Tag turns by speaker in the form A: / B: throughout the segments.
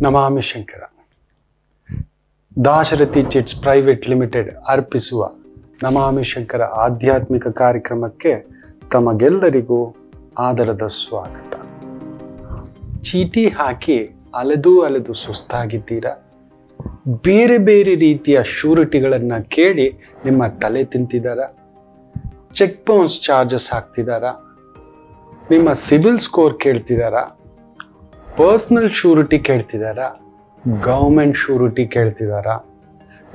A: ನಮಾಮಿ Shankara. Dasharathi chits private limited ಅರ್ಪಿಸುವ ನಮಾಮಿ ಶಂಕರ ಆಧ್ಯಾತ್ಮಿಕ ಕಾರ್ಯಕ್ರಮಕ್ಕೆ ತಮಗೆಲ್ಲರಿಗೂ ಆದರದ ಸ್ವಾಗತ. ಚೀಟಿ ಹಾಕಿ ಅಲೆದು ಅಲೆದು ಸುಸ್ತಾಗಿದ್ದೀರಾ? ಬೇರೆ ಬೇರೆ ರೀತಿಯ ಶ್ಯೂರಿಟಿಗಳನ್ನು ಕೇಳಿ ನಿಮ್ಮ ತಲೆ ತಿಂತಿದ್ದಾರ? ಚೆಕ್ ಬೌನ್ಸ್ ಚಾರ್ಜಸ್ ಹಾಕ್ತಿದ್ದಾರಾ? ನಿಮ್ಮ ಸಿಬಿಲ್ ಸ್ಕೋರ್ ಕೇಳ್ತಿದ್ದಾರಾ? ಪರ್ಸನಲ್ ಶ್ಯೂರಿಟಿ ಕೇಳ್ತಿದ್ದಾರಾ? ಗೌರ್ಮೆಂಟ್ ಶ್ಯೂರಿಟಿ ಕೇಳ್ತಿದ್ದಾರಾ?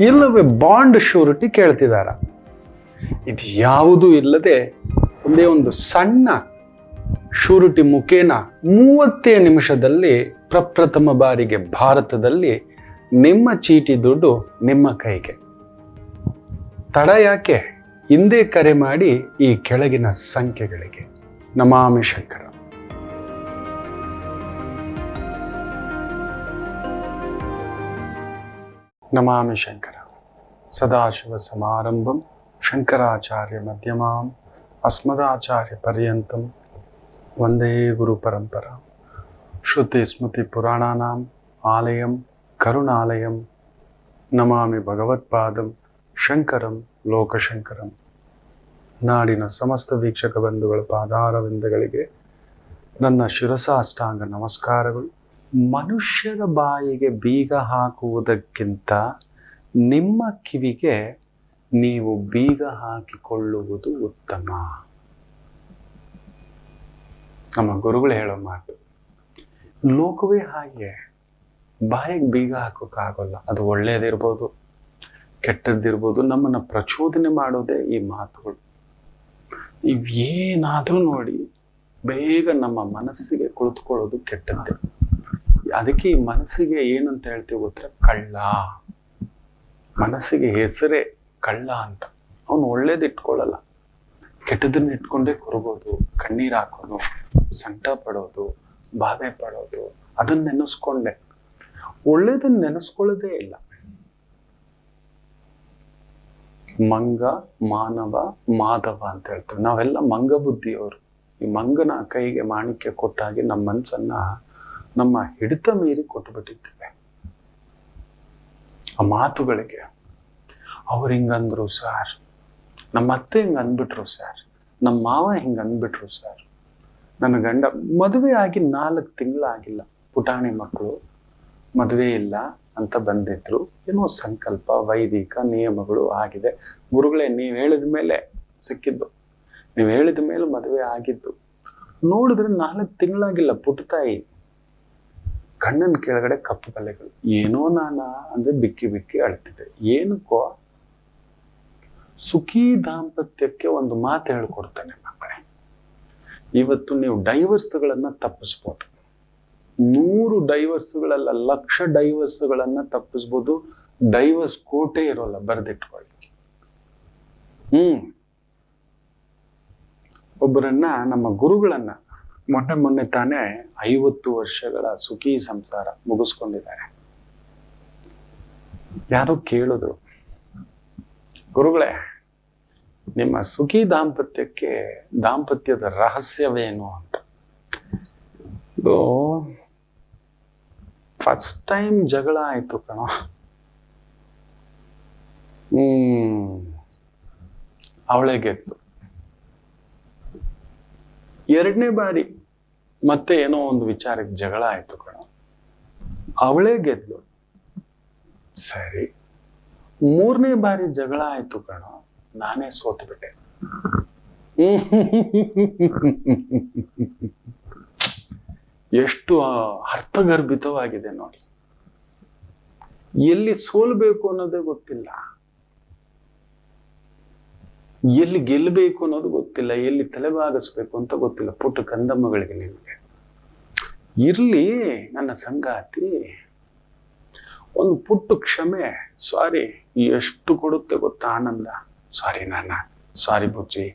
A: ಇಲ್ಲವೇ ಬಾಂಡ್ ಶ್ಯೂರಿಟಿ ಕೇಳ್ತಿದ್ದಾರಾ? ಇದು ಯಾವುದೂ ಇಲ್ಲದೆ ಒಂದೇ ಒಂದು ಸಣ್ಣ ಶ್ಯೂರಿಟಿ ಮುಖೇನ 30 ನಿಮಿಷದಲ್ಲಿ ಪ್ರಪ್ರಥಮ ಬಾರಿಗೆ ಭಾರತದಲ್ಲಿ ನಿಮ್ಮ ಚೀಟಿ ದುಡ್ಡು ನಿಮ್ಮ ಕೈಗೆ. ತಡ ಯಾಕೆ? ಹಿಂದೆ ಕರೆ ಮಾಡಿ ಈ ಕೆಳಗಿನ ಸಂಖ್ಯೆಗಳಿಗೆ. ನಮಾಮಿ ಶಂಕರ. ನಮಾಮಿ ಶಂಕರ. ಸದಾಶಿವ ಸಮಾರಂಭಂ ಶಂಕರಾಚಾರ್ಯ ಮಧ್ಯಮಾಂ ಅಸ್ಮದಾಚಾರ್ಯ ಪರ್ಯಂತಂ ವಂದೇ ಗುರು ಪರಂಪರಾ. ಶ್ರುತಿ ಸ್ಮೃತಿ ಪುರಾಣಾನಾಂ ಆಲಯಂ ಕರುಣಾಲಯಂ ನಮಾಮಿ ಭಗವತ್ಪಾದಂ ಶಂಕರಂ ಲೋಕಶಂಕರಂ. ನಾಡಿನ ಸಮಸ್ತ ವೀಕ್ಷಕ ಬಂಧುಗಳ ಪಾದಾರವಿಂದಗಳಿಗೆ ನನ್ನ ಶಿರಸಾಷ್ಟಾಂಗ ನಮಸ್ಕಾರಗಳು. ಮನುಷ್ಯರ ಬಾಯಿಗೆ ಬೀಗ ಹಾಕುವುದಕ್ಕಿಂತ ನಿಮ್ಮ ಕಿವಿಗೆ ನೀವು ಬೀಗ ಹಾಕಿಕೊಳ್ಳುವುದು ಉತ್ತಮ. ನಮ್ಮ ಗುರುಗಳು ಹೇಳೋ ಮಾತು. ಲೋಕವೇ ಹಾಗೆ, ಬಾಯಿಗೆ ಬೀಗ ಹಾಕೋಕ್ಕಾಗಲ್ಲ. ಅದು ಒಳ್ಳೆಯದಿರ್ಬೋದು, ಕೆಟ್ಟದ್ದಿರ್ಬೋದು. ನಮ್ಮನ್ನು ಪ್ರಚೋದನೆ ಮಾಡೋದೇ ಈ ಮಾತುಗಳು. ಇವೇನಾದರೂ ನೋಡಿ ಬೇಗ ನಮ್ಮ ಮನಸ್ಸಿಗೆ ಕುಳಿತುಕೊಳ್ಳೋದು ಕೆಟ್ಟದ್ದೇ. ಅದಕ್ಕೆ ಈ ಮನಸ್ಸಿಗೆ ಏನಂತ ಹೇಳ್ತೀವಿ ಗೊತ್ತಾ? ಕಳ್ಳ. ಮನಸ್ಸಿಗೆ ಹೆಸರೇ ಕಳ್ಳ ಅಂತ. ಅವನು ಒಳ್ಳೇದು ಇಟ್ಕೊಳ್ಳಲ್ಲ, ಕೆಟ್ಟದನ್ನ ಇಟ್ಕೊಂಡೇ ಕೊರಗೋದು, ಕಣ್ಣೀರು ಹಾಕೋದು, ಸಂಕಟ ಪಡೋದು, ಬಾಧೆ ಪಡೋದು. ಅದನ್ನ ನೆನೆಸ್ಕೊಂಡೆ. ಒಳ್ಳೇದನ್ನ ನೆನೆಸ್ಕೊಳ್ಳೋದೇ ಇಲ್ಲ. ಮಂಗ, ಮಾನವ, ಮಾಧವ ಅಂತ ಹೇಳ್ತಾರೆ. ನಾವೆಲ್ಲ ಮಂಗ ಬುದ್ಧಿಯವರು. ಈ ಮಂಗನ ಕೈಗೆ ಮಾಣಿಕ್ಯ ಕೊಟ್ಟಾಗಿ ನಮ್ಮ ಮನಸ್ಸನ್ನ ನಮ್ಮ ಹಿಡಿತ ಮೀರಿ ಕೊಟ್ಟುಬಿಟ್ಟಿದ್ದೇವೆ. ಆ ಮಾತುಗಳಿಗೆ ಅವ್ರು ಹಿಂಗಂದ್ರು ಸರ್, ನಮ್ಮ ಅತ್ತೆ ಹಿಂಗ ಅಂದ್ಬಿಟ್ರು ಸರ್, ನಮ್ಮ ಮಾವ ಹಿಂಗ ಅಂದ್ಬಿಟ್ರು ಸರ್, ನನ್ನ ಗಂಡ ಮದುವೆ ಆಗಿ 4 ತಿಂಗಳಾಗಿಲ್ಲ, ಪುಟಾಣಿ ಮಕ್ಕಳು, ಮದುವೆ ಇಲ್ಲ ಅಂತ ಬಂದಿದ್ರು. ಏನೋ ಸಂಕಲ್ಪ, ವೈದಿಕ ನಿಯಮಗಳು ಆಗಿದೆ. ಗುರುಗಳೇ, ನೀವು ಹೇಳಿದ ಮೇಲೆ ಸಿಕ್ಕಿದ್ದು, ನೀವು ಹೇಳಿದ ಮೇಲೆ ಮದುವೆ ಆಗಿದ್ದು. ನೋಡಿದ್ರೆ 4 ತಿಂಗಳಾಗಿಲ್ಲ, ಪುಟ್ಟತಾಯಿ. ಕಣ್ಣನ ಕೆಳಗಡೆ ಕಪ್ಪು ಕಲೆಗಳು. ಏನೋ ನಾನಾ ಅಂದ್ರೆ ಬಿಕ್ಕಿ ಬಿಕ್ಕಿ ಅಳ್ತಿದೆ. ಏನಕ್ಕೋ? ಸುಖಿ ದಾಂಪತ್ಯಕ್ಕೆ ಒಂದು ಮಾತು ಹೇಳ್ಕೊಡ್ತಾನೆ ಮಕ್ಕಳೇ. ಇವತ್ತು ನೀವು ಡೈವರ್ಸ್ಗಳನ್ನ ತಪ್ಪಿಸ್ಬೋದು. 100 ಡೈವರ್ಸ್ಗಳಲ್ಲ, 1,00,000 ಡೈವರ್ಸ್ಗಳನ್ನ ತಪ್ಪಿಸ್ಬೋದು. ಡೈವರ್ಸ್ ಕೋಟೆ ಇರೋಲ್ಲ, ಬರೆದಿಟ್ಕೊಳ್ಳಿ. ಒಬ್ಬರನ್ನ, ನಮ್ಮ ಗುರುಗಳನ್ನ ಮೊನ್ನೆ ತಾನೇ 50 ವರ್ಷಗಳ ಸುಖಿ ಸಂಸಾರ ಮುಗಿಸ್ಕೊಂಡಿದ್ದಾರೆ. ಯಾರೋ ಕೇಳಿದ್ರು, ಗುರುಗಳೇ, ನಿಮ್ಮ ಸುಖಿ ದಾಂಪತ್ಯದ ರಹಸ್ಯವೇನು ಅಂತ. ಇದು ಫಸ್ಟ್ ಟೈಮ್ ಜಗಳ ಆಯ್ತು ಕಣೋ. ಅವಳೇ ಗೆದ್ದು. 2ನೇ ಬಾರಿ ಮತ್ತೆ ಏನೋ ಒಂದು ವಿಚಾರಕ್ಕೆ ಜಗಳ ಆಯ್ತು ಕಣ, ಅವಳೇ ಗೆದ್ಲು. ಸರಿ. 3ನೇ ಬಾರಿ ಜಗಳ ಆಯ್ತು ಕಣ, ನಾನೇ ಸೋತ್ಬಿಟ್ಟೆ. ಎಷ್ಟು ಅರ್ಥಗರ್ಭಿತವಾಗಿದೆ ನೋಡಿ. ಎಲ್ಲಿ ಸೋಲ್ಬೇಕು ಅನ್ನೋದೇ ಗೊತ್ತಿಲ್ಲ, ಎಲ್ಲಿ ಗೆಲ್ಲಬೇಕು ಅನ್ನೋದು ಗೊತ್ತಿಲ್ಲ, ಎಲ್ಲಿ ತಲೆಬಾಗಿಸ್ಬೇಕು ಅಂತ ಗೊತ್ತಿಲ್ಲ. ಪುಟ್ಟ ಕಂದಮ್ಮಗಳಿಗೆ ನಿಮಗೆ ಇರ್ಲಿ ನನ್ನ ಸಂಗಾತಿ, ಒಂದು ಪುಟ್ಟ ಕ್ಷಮೆ, ಸಾರಿ, ಎಷ್ಟು ಕೊಡುತ್ತೆ ಗೊತ್ತಾ ಆನಂದ. ಸಾರಿ ಬುಜ್ಜಿ,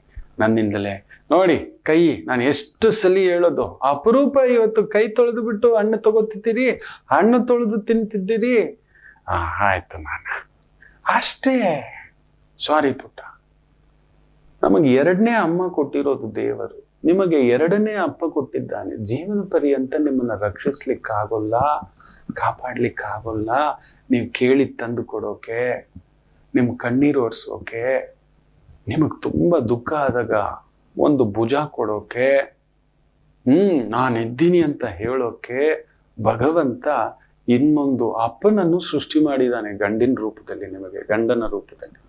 A: ನನ್ನಿಂದಲೇ. ನೋಡಿ ಕೈ, ನಾನು ಎಷ್ಟು ಸಲ ಹೇಳೋದು, ಅಪರೂಪ ಇವತ್ತು ಕೈ ತೊಳೆದು ಬಿಟ್ಟು ಹಣ್ಣು ತಗೋತಿದ್ದೀರಿ, ಹಣ್ಣು ತೊಳೆದು ತಿಂತಿದ್ದೀರಿ. ಆಯ್ತು, ಅಷ್ಟೇ. ಸಾರಿ ಪುಟ್ಟ. ನಮಗೆ 2ನೇ ಅಮ್ಮ ಕೊಟ್ಟಿರೋದು ದೇವರು, ನಿಮಗೆ 2ನೇ ಅಪ್ಪ ಕೊಟ್ಟಿದ್ದಾನೆ. ಜೀವನ ಪರ್ಯಂತ ನಿಮ್ಮನ್ನ ರಕ್ಷಿಸ್ಲಿಕ್ಕಾಗೋಲ್ಲ. ಕಾಪಾಡ್ಲಿಕ್ಕೆ ಆಗೋಲ್ಲ. ನೀವು ಕೇಳಿ ತಂದು ಕೊಡೋಕೆ, ನಿಮ್ ಕಣ್ಣೀರು ಒರೆಸೋಕೆ, ನಿಮಗ್ ತುಂಬಾ ದುಃಖ ಆದಾಗ ಒಂದು ಭುಜ ಕೊಡೋಕೆ, ನಾನಿದ್ದೀನಿ ಅಂತ ಹೇಳೋಕೆ ಭಗವಂತ ಇನ್ನೊಂದು ಅಪ್ಪನನ್ನು ಸೃಷ್ಟಿ ಮಾಡಿದಾನೆ ಗಂಡಿನ ರೂಪದಲ್ಲಿ, ನಿಮಗೆ ಗಂಡನ ರೂಪದಲ್ಲಿ.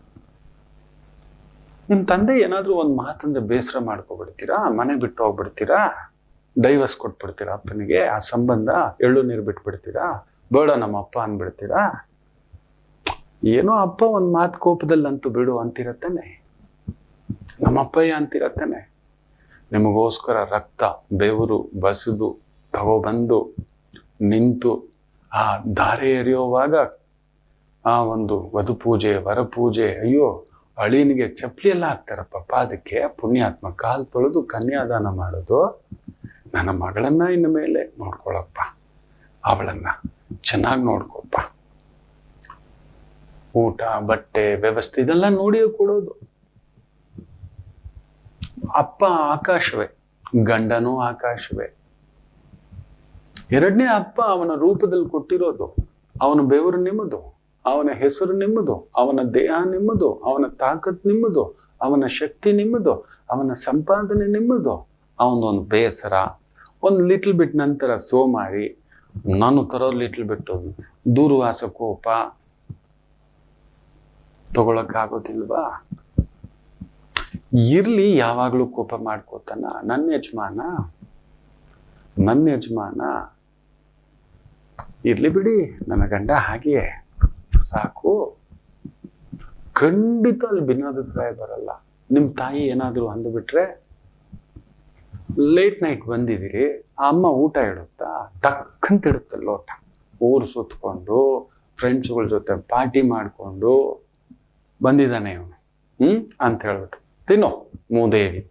A: ನಿಮ್ ತಂದೆ ಏನಾದ್ರೂ ಒಂದ್ ಮಾತಂದ್ರೆ ಬೇಸರ ಮಾಡ್ಕೊಬಿಡ್ತೀರಾ, ಮನೆ ಬಿಟ್ಟು ಹೋಗ್ಬಿಡ್ತೀರಾ, ಡೈವರ್ಸ್ ಕೊಟ್ಬಿಡ್ತೀರಾ ಅಪ್ಪನಿಗೆ, ಆ ಸಂಬಂಧ ಎಳ್ಳು ನೀರು ಬಿಟ್ಬಿಡ್ತೀರಾ, ಬೇಡ ನಮ್ಮ ಅಪ್ಪ ಅಂದ್ಬಿಡ್ತೀರಾ. ಏನೋ ಅಪ್ಪ ಒಂದ್ ಮಾತು ಕೋಪದಲ್ಲಂತೂ ಬಿಡು ಅಂತಿರತ್ತಾನೆ, ನಮ್ಮಪ್ಪಯ್ಯ ಅಂತಿರತ್ತಾನೆ. ನಿಮಗೋಸ್ಕರ ರಕ್ತ ಬೆವರು ಬಸಿದು ತಗೊಬಂದು ನಿಂತು ಆ ಧಾರೆ ಎರೆಯುವಾಗ ಆ ಒಂದು ವಧು ಪೂಜೆ ವರ ಪೂಜೆ, ಅಯ್ಯೋ ಅಳಿನಿಗೆ ಚಪ್ಪಲಿ ಎಲ್ಲ ಹಾಕ್ತಾರಪ್ಪ ಪಾದಕ್ಕೆ, ಪುಣ್ಯಾತ್ಮ ಕಾಲ್ ತೊಳೆದು ಕನ್ಯಾದಾನ ಮಾಡೋದು. ನನ್ನ ಮಗಳನ್ನ ಇನ್ನು ಮೇಲೆ ನೋಡ್ಕೊಳಪ್ಪ, ಅವಳನ್ನ ಚೆನ್ನಾಗಿ ನೋಡ್ಕೊಪ್ಪ, ಊಟ ಬಟ್ಟೆ ವ್ಯವಸ್ಥೆ ಇದೆಲ್ಲ ನೋಡಿಯೇ ಕೊಡೋದು. ಅಪ್ಪ ಆಕಾಶವೇ, ಗಂಡನೂ ಆಕಾಶವೇ. ಎರಡನೇ ಅಪ್ಪ ಅವನ ರೂಪದಲ್ಲಿ ಕೊಟ್ಟಿರೋದು. ಅವನ ಬೆವರು ನಿಮ್ಮದು, ಅವನ ಹೆಸರು ನಿಮ್ಮದು, ಅವನ ದೇಹ ನಿಮ್ಮದು, ಅವನ ತಾಕತ್ ನಿಮ್ಮದು, ಅವನ ಶಕ್ತಿ ನಿಮ್ಮದು, ಅವನ ಸಂಪಾದನೆ ನಿಮ್ಮದು. ಅವನೊಂದು ಬೇಸರ, ಒಂದು ಲಿಟ್ಲ್ ಬಿಟ್ ನಂತರ ಸೋಮಾರಿ, ನಾನು ತರೋ ಲಿಟ್ಲ್ ಬಿಟ್ಟು ದೂರ್ವಾಸ ಕೋಪ ತಗೊಳಕ್ಕಾಗೋದಿಲ್ವಾ? ಇರ್ಲಿ, ಯಾವಾಗ್ಲೂ ಕೋಪ ಮಾಡ್ಕೋತಾನ ನನ್ನ ಯಜಮಾನ, ಇರ್ಲಿ ಬಿಡಿ ನನ್ನ ಗಂಡ ಹಾಗೆಯೇ ಸಾಕು. ಖಂಡಿತ ಅಲ್ಲಿ ಭಿನ್ನಾಭಿಪ್ರಾಯ ಬರಲ್ಲ. ನಿಮ್ ತಾಯಿ ಏನಾದ್ರು ಅಂದುಬಿಟ್ರೆ, ಲೇಟ್ ನೈಟ್ ಬಂದಿದ್ದೀರಿ, ಆ ಅಮ್ಮ ಊಟ ಇಡುತ್ತಾ, ಟಕ್ಕಂತ ಇಡುತ್ತೆ ಲೋಟ, ಊರು ಸುತ್ಕೊಂಡು ಫ್ರೆಂಡ್ಸ್ಗಳ ಜೊತೆ ಪಾರ್ಟಿ ಮಾಡ್ಕೊಂಡು ಬಂದಿದ್ದಾನೆ ಇವನು ಅಂತ ಹೇಳ್ಬಿಟ್ಟು, ತಿನ್ನೋ ಮೂದೇವಿ.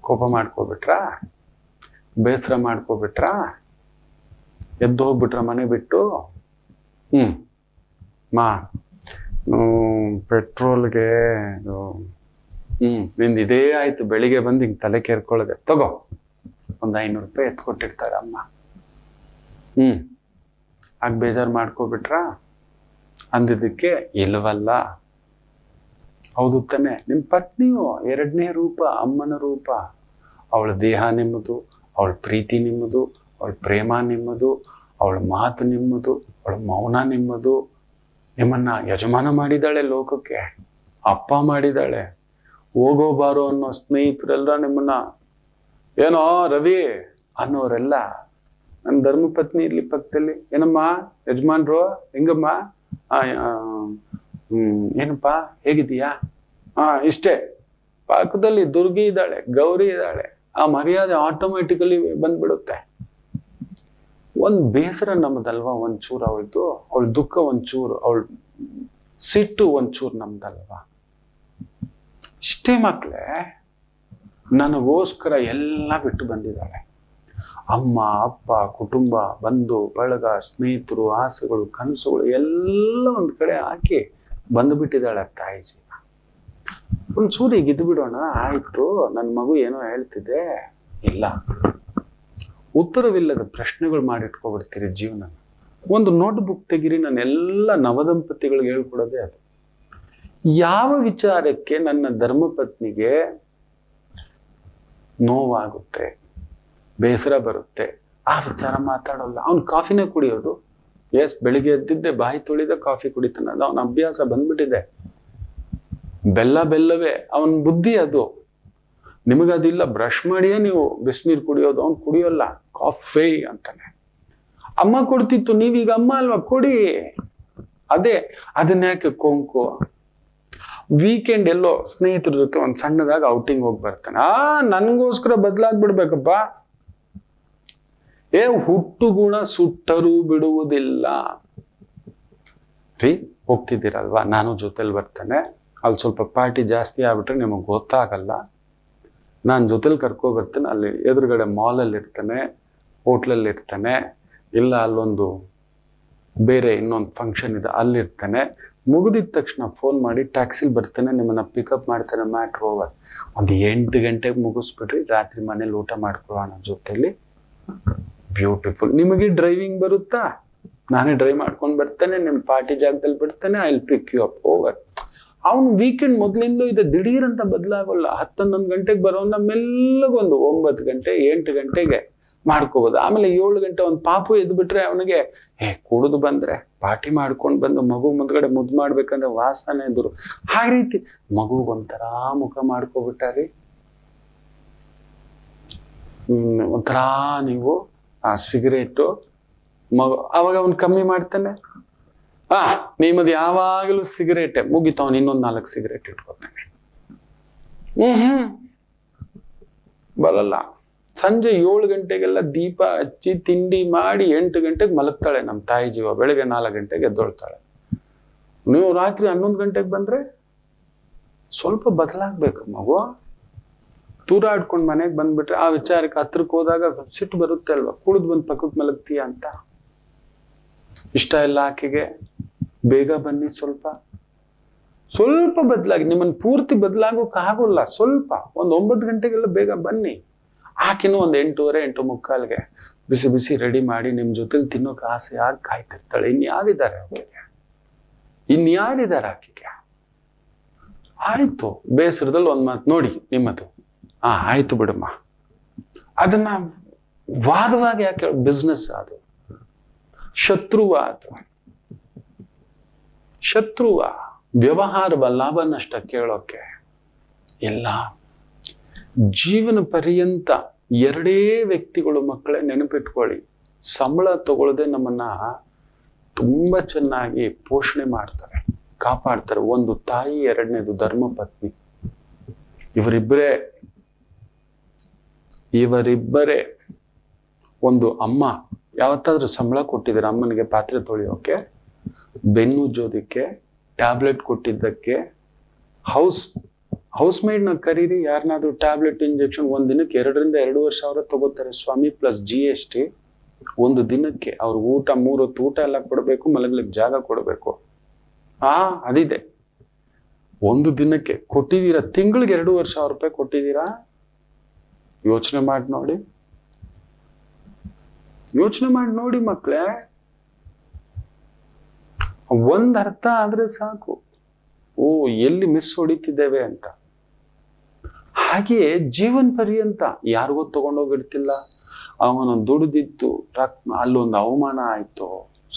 A: ಕೋಪ ಮಾಡ್ಕೋಬಿಟ್ರ, ಬೇಸರ ಮಾಡ್ಕೋಬಿಟ್ರ, ಎದ್ದು ಹೋಗ್ಬಿಟ್ರ ಮನೆ ಬಿಟ್ಟು, ಪೆಟ್ರೋಲ್ಗೆ ನಿಂದು ಇದೇ ಆಯ್ತು, ಬೆಳಿಗ್ಗೆ ಬಂದು ಹಿಂಗೆ ತಲೆ ಕೆರ್ಕೊಳ್ಳದೆ, ತಗೋ ಒಂದು 500 ರೂಪಾಯಿ ಎತ್ಕೊಟ್ಟಿರ್ತಾರೆ ಅಮ್ಮ. ಆಗ ಬೇಜಾರು ಮಾಡ್ಕೋಬಿಟ್ರ ಅಂದಿದ್ದಕ್ಕೆ ಇಲ್ವಲ್ಲ. ಹೌದು ತಾನೆ? ನಿಮ್ಮ ಪತ್ನಿಯು ಎರಡನೇ ರೂಪ, ಅಮ್ಮನ ರೂಪ. ಅವಳ ದೇಹ ನಿಮ್ಮದು, ಅವಳ ಪ್ರೀತಿ ನಿಮ್ಮದು, ಅವಳ ಪ್ರೇಮ ನಿಮ್ಮದು, ಅವಳ ಮಾತು ನಿಮ್ಮದು, ಅವಳ ಮೌನ ನಿಮ್ಮದು. ನಿಮ್ಮನ್ನ ಯಜಮಾನ ಮಾಡಿದಾಳೆ ಲೋಕಕ್ಕೆ, ಅಪ್ಪ ಮಾಡಿದಾಳೆ. ಹೋಗೋ ಬಾರೋ ಅನ್ನೋ ಸ್ನೇಹಿತರೆಲ್ಲ ನಿಮ್ಮನ್ನ ಏನೋ ರವಿ ಅನ್ನೋರೆಲ್ಲ ನನ್ನ ಧರ್ಮಪತ್ನಿ ಇರ್ಲಿ ಪಕ್ಕದಲ್ಲಿ, ಏನಮ್ಮ ಯಜಮಾನ್ರು ಹೆಂಗಮ್ಮ, ಏನಪ್ಪಾ ಹೇಗಿದೀಯಾ, ಇಷ್ಟೇ. ಪಕ್ಕದಲ್ಲಿ ದುರ್ಗಿ ಇದ್ದಾಳೆ, ಗೌರಿ ಇದ್ದಾಳೆ, ಆ ಮರ್ಯಾದೆ ಆಟೋಮೆಟಿಕಲಿ ಬಂದ್ಬಿಡುತ್ತೆ. ಒಂದ್ ಬೇಸರ ನಮ್ದಲ್ವಾ ಒಂಚೂರು ಅವಳದು, ಅವಳ ದುಃಖ ಒಂಚೂರು, ಅವಳ ಸಿಟ್ಟು ಒಂಚೂರು ನಮ್ದಲ್ವಾ. ಇಷ್ಟೇ ಮಕ್ಳೇ, ನನಗೋಸ್ಕರ ಎಲ್ಲ ಬಿಟ್ಟು ಬಂದಿದ್ದಾಳೆ. ಅಮ್ಮ ಅಪ್ಪ ಕುಟುಂಬ ಬಂಧು ಬಳಗ ಸ್ನೇಹಿತರು ಆಸೆಗಳು ಕನಸುಗಳು ಎಲ್ಲ ಒಂದ್ ಕಡೆ ಹಾಕಿ ಬಂದುಬಿಟ್ಟಿದ್ದಾಳೆ ತಾಯಿ ಜೀವ. ಒಂಚೂರು ಈಗ ಇದ್ದು ಬಿಡೋಣ ಆಯ್ತು, ನನ್ನ ಮಗು ಏನೋ ಹೇಳ್ತಿದೆ, ಇಲ್ಲ ಉತ್ತರವಿಲ್ಲದ ಪ್ರಶ್ನೆಗಳು ಮಾಡಿಟ್ಕೊಬಿಡ್ತೀರಿ ಜೀವನ. ಒಂದು ನೋಟ್ ಬುಕ್ ತೆಗಿರಿ, ನಾನು ಎಲ್ಲ ನವದಂಪತಿಗಳಿಗೆ ಹೇಳ್ಕೊಡೋದೇ ಅದು. ಯಾವ ವಿಚಾರಕ್ಕೆ ನನ್ನ ಧರ್ಮಪತ್ನಿಗೆ ನೋವಾಗುತ್ತೆ, ಬೇಸರ ಬರುತ್ತೆ, ಆ ವಿಚಾರ ಮಾತಾಡೋಲ್ಲ. ಅವ್ನು ಕಾಫಿನೇ ಕುಡಿಯೋದು. ಬೆಳಿಗ್ಗೆ ಎದ್ದಿದ್ದೆ ಬಾಯಿ ತೊಳಿದ ಕಾಫಿ ಕುಡಿತಾನೆ, ಅದು ಅವನ ಅಭ್ಯಾಸ ಬಂದ್ಬಿಟ್ಟಿದೆ. ಬೆಲ್ಲವೇ ಅವನ ಬುದ್ಧಿ ಅದು. ನಿಮಗದಿಲ್ಲ, ಬ್ರಷ್ ಮಾಡಿಯೇ ನೀವು ಬಿಸಿನೀರು ಕುಡಿಯೋದು, ಅವ್ನು ಕುಡಿಯೋಲ್ಲ, ಕಾಫಿ ಅಂತಾನೆ. ಅಮ್ಮ ಕೊಡ್ತಿತ್ತು, ನೀವೀಗ ಅಮ್ಮ ಅಲ್ವಾ, ಕೊಡಿ. ಅದನ್ನ ಯಾಕೆ ಕೊಂಕು? ವೀಕೆಂಡ್ ಎಲ್ಲೋ ಸ್ನೇಹಿತರ ಜೊತೆ ಒಂದ್ ಸಣ್ಣದಾಗ ಔಟಿಂಗ್ ಹೋಗಿ ಬರ್ತಾನೆ, ನನ್ಗೋಸ್ಕರ ಬದಲಾಗ್ಬಿಡ್ಬೇಕಪ್ಪ. ಹುಟ್ಟು ಗುಣ ಸುಟ್ಟರೂ ಬಿಡುವುದಿಲ್ಲ ರೀ. ಹೋಗ್ತಿದ್ದೀರಲ್ವಾ, ನಾನು ಜೊತೆಲಿ ಬರ್ತೇನೆ, ಅಲ್ಲಿ ಸ್ವಲ್ಪ ಪಾರ್ಟಿ ಜಾಸ್ತಿ ಆಗ್ಬಿಟ್ರೆ ನಿಮಗೆ ಗೊತ್ತಾಗಲ್ಲ. ನಾನು ಜೊತೆಲಿ ಕರ್ಕೊಬರ್ತೇನೆ, ಅಲ್ಲಿ ಎದುರುಗಡೆ ಮಾಲಲ್ಲಿ ಇರ್ತಾನೆ, ಹೋಟ್ಲಲ್ಲಿ ಇರ್ತಾನೆ, ಇಲ್ಲ ಅಲ್ಲೊಂದು ಬೇರೆ ಇನ್ನೊಂದು ಫಂಕ್ಷನ್ ಇದೆ ಅಲ್ಲಿರ್ತಾನೆ. ಮುಗಿದಿದ ತಕ್ಷಣ ಫೋನ್ ಮಾಡಿ ಟ್ಯಾಕ್ಸಿಲಿ ಬರ್ತೇನೆ, ನಿಮ್ಮನ್ನ ಪಿಕಪ್ ಮಾಡ್ತೇನೆ, ಮ್ಯಾಟ್ರ್ ಓವರ್. ಒಂದು 8 ಗಂಟೆಗೆ ಮುಗಿಸ್ಬಿಟ್ರಿ, ರಾತ್ರಿ ಮನೇಲಿ ಊಟ ಮಾಡ್ಕೊಳ್ಳೋಣ ಜೊತೆಲಿ. ಬ್ಯೂಟಿಫುಲ್. ನಿಮಗೆ ಡ್ರೈವಿಂಗ್ ಬರುತ್ತಾ? ನಾನೇ ಡ್ರೈವ್ ಮಾಡ್ಕೊಂಡು ಬರ್ತೇನೆ, ನಿಮ್ಮ ಪಾರ್ಟಿ ಜಾಗದಲ್ಲಿ ಬಿಡ್ತೇನೆ, I will pick you up, over. ಅವನು ವೀಕೆಂಡ್ ಮೊದಲಿಂದಲೂ ಇದೆ, ದಿಢೀರ್ ಅಂತ ಬದಲಾಗೋಲ್ಲ. 10-11 ಗಂಟೆಗೆ ಬರೋನ್ನ ಮೆಲ್ಲಗೊಂದು 9 ಗಂಟೆ 8 ಗಂಟೆಗೆ ಮಾಡ್ಕೋಬೋದು. ಆಮೇಲೆ 7 ಗಂಟೆ ಒಂದು ಪಾಪು ಎದ್ದು ಬಿಟ್ರೆ ಅವನಿಗೆ ಕುಡಿದು ಬಂದ್ರೆ ಪಾರ್ಟಿ ಮಾಡ್ಕೊಂಡು ಬಂದು ಮಗು ಮುಂದ್ಗಡೆ ಮುದ್ದು ಮಾಡ್ಬೇಕಂದ್ರೆ ವಾಸನೆ ಎದುರು. ಆ ರೀತಿ ಮಗುಗೊಂಥರ ಮುಖ ಮಾಡ್ಕೋಬಿಟ್ಟಾರಿ. ಒಂಥರ ನೀವು ಆ ಸಿಗರೇಟು ಮಗು ಅವಾಗ ಅವನು ಕಮ್ಮಿ ಮಾಡ್ತಾನೆ. ನಿಮ್ಮದು ಯಾವಾಗಲೂ ಸಿಗರೇಟೆ, ಮುಗಿತವನು ಇನ್ನೊಂದು 4 ಸಿಗರೇಟ್ ಇಟ್ಕೋತಾನೆ. ಬರಲ್ಲ. ಸಂಜೆ 7 ಗಂಟೆಗೆಲ್ಲ ದೀಪ ಹಚ್ಚಿ ತಿಂಡಿ ಮಾಡಿ 8 ಗಂಟೆಗೆ ಮಲಗ್ತಾಳೆ ನಮ್ಮ ತಾಯಿ ಜೀವ. ಬೆಳಗ್ಗೆ 4 ಗಂಟೆಗೆ ಎದ್ದೊಳ್ತಾಳೆ. ನೀವು ರಾತ್ರಿ 11 ಗಂಟೆಗೆ ಬಂದ್ರೆ ಸ್ವಲ್ಪ ಬದಲಾಗ್ಬೇಕು ಮಗು. ತೂರಾಡ್ಕೊಂಡು ಮನೆಗೆ ಬಂದ್ಬಿಟ್ರೆ ಆ ವಿಚಾರಕ್ಕೆ ಹತ್ರಕ್ಕೆ ಹೋದಾಗ ಸಿಟ್ಟು ಬರುತ್ತೆ ಅಲ್ವಾ, ಕುಡಿದು ಬಂದು ಪಕ್ಕಕ್ಕೆ ಮಲಗ್ತೀಯ ಅಂತ. ಇಷ್ಟ ಇಲ್ಲ ಆಕೆಗೆ, ಬೇಗ ಬನ್ನಿ, ಸ್ವಲ್ಪ ಬದಲಾಗಿ. ನಿಮ್ಮನ್ನು ಪೂರ್ತಿ ಬದಲಾಗೋಕ್ಕಾಗೋಲ್ಲ, ಸ್ವಲ್ಪ ಒಂದು 9 ಗಂಟೆಗೆಲ್ಲ ಬೇಗ ಬನ್ನಿ. ಆಕೆನೂ ಒಂದು 8:15 8:45ಗೆ ಬಿಸಿ ಬಿಸಿ ರೆಡಿ ಮಾಡಿ ನಿಮ್ಮ ಜೊತೆಲಿ ತಿನ್ನೋಕೆ ಆಸೆಯಾಗಿ ಕಾಯ್ತಿರ್ತಾಳೆ. ಇನ್ಯಾರಿದ್ದಾರೆ ಆಕೆಗೆ, ಆಕೆಗೆ? ಆಯ್ತು, ಬೇಸರದಲ್ಲಿ ಒಂದು ಮಾತು ನೋಡಿ ನಿಮ್ಮದು, ಆಯ್ತು ಬಿಡಮ್ಮ. ಅದನ್ನ ವಾದವಾಗಿ ಯಾಕೆ? ಬಿಸ್ನೆಸ್ ಅದು, ಶತ್ರುವ ವ್ಯವಹಾರವ, ಲಾಭ ನಷ್ಟ ಕೇಳೋಕೆ ಎಲ್ಲ. ಜೀವನ ಪರ್ಯಂತ 2 ವ್ಯಕ್ತಿಗಳು ಮಕ್ಕಳೇ, ನೆನಪಿಟ್ಕೊಳ್ಳಿ. ಸಂಬಳ ತಗೊಳ್ಳದೆ ನಮ್ಮನ್ನ ತುಂಬಾ ಚೆನ್ನಾಗಿ ಪೋಷಣೆ ಮಾಡ್ತಾರೆ, ಕಾಪಾಡ್ತಾರೆ. ಒಂದು ತಾಯಿ, 2ನೇದು ಧರ್ಮಪತ್ನಿ. ಇವರಿಬ್ಬರೇ. ಒಂದು ಅಮ್ಮ. ಯಾವತ್ತಾದ್ರೂ ಸಂಬಳ ಕೊಟ್ಟಿದ್ದೀರ ಅಮ್ಮನಿಗೆ ಪಾತ್ರೆ ತೊಳೆಯೋಕೆ, ಬೆನ್ನು ಉಜ್ಜೋದಕ್ಕೆ, ಟ್ಯಾಬ್ಲೆಟ್ ಕೊಟ್ಟಿದ್ದಕ್ಕೆ? ಹೌಸ್ ಮೇಡ್ನ ಕರೀರಿ, ಯಾರನ್ನಾದ್ರೂ ಟ್ಯಾಬ್ಲೆಟ್ ಇಂಜೆಕ್ಷನ್ ಒಂದಿನಕ್ಕೆ 2,000 ರಿಂದ 2,500 ಸಾವಿರ ತಗೋತಾರೆ ಸ್ವಾಮಿ, ಪ್ಲಸ್ GST. ಒಂದು ದಿನಕ್ಕೆ ಅವ್ರ ಊಟ, 3 ಹೊತ್ತು ಊಟ ಎಲ್ಲ ಕೊಡಬೇಕು, ಮಲಗ್ಲಿಕ್ಕೆ ಜಾಗ ಕೊಡಬೇಕು. ಅದಿದೆ. ಒಂದು ದಿನಕ್ಕೆ ಕೊಟ್ಟಿದ್ದೀರಾ, ತಿಂಗಳಿಗೆ 2,500 ಸಾವಿರ ರೂಪಾಯಿ ಕೊಟ್ಟಿದ್ದೀರಾ? ಯೋಚನೆ ಮಾಡಿ ನೋಡಿ ಮಕ್ಕಳೇ. ಒಂದ್ ಅರ್ಥ ಆದ್ರೆ ಸಾಕು, ಎಲ್ಲಿ ಮಿಸ್ ಹೊಡಿತಿದ್ದೇವೆ ಅಂತ. ಹಾಗೆಯೇ ಜೀವನ ಪರ್ಯಂತ ಯಾರಿಗೋ ತಗೊಂಡೋಗಿರ್ತಿಲ್ಲ, ಅವನು ದುಡಿದಿತ್ತು, ಅಲ್ಲೊಂದು ಅವಮಾನ ಆಯ್ತು,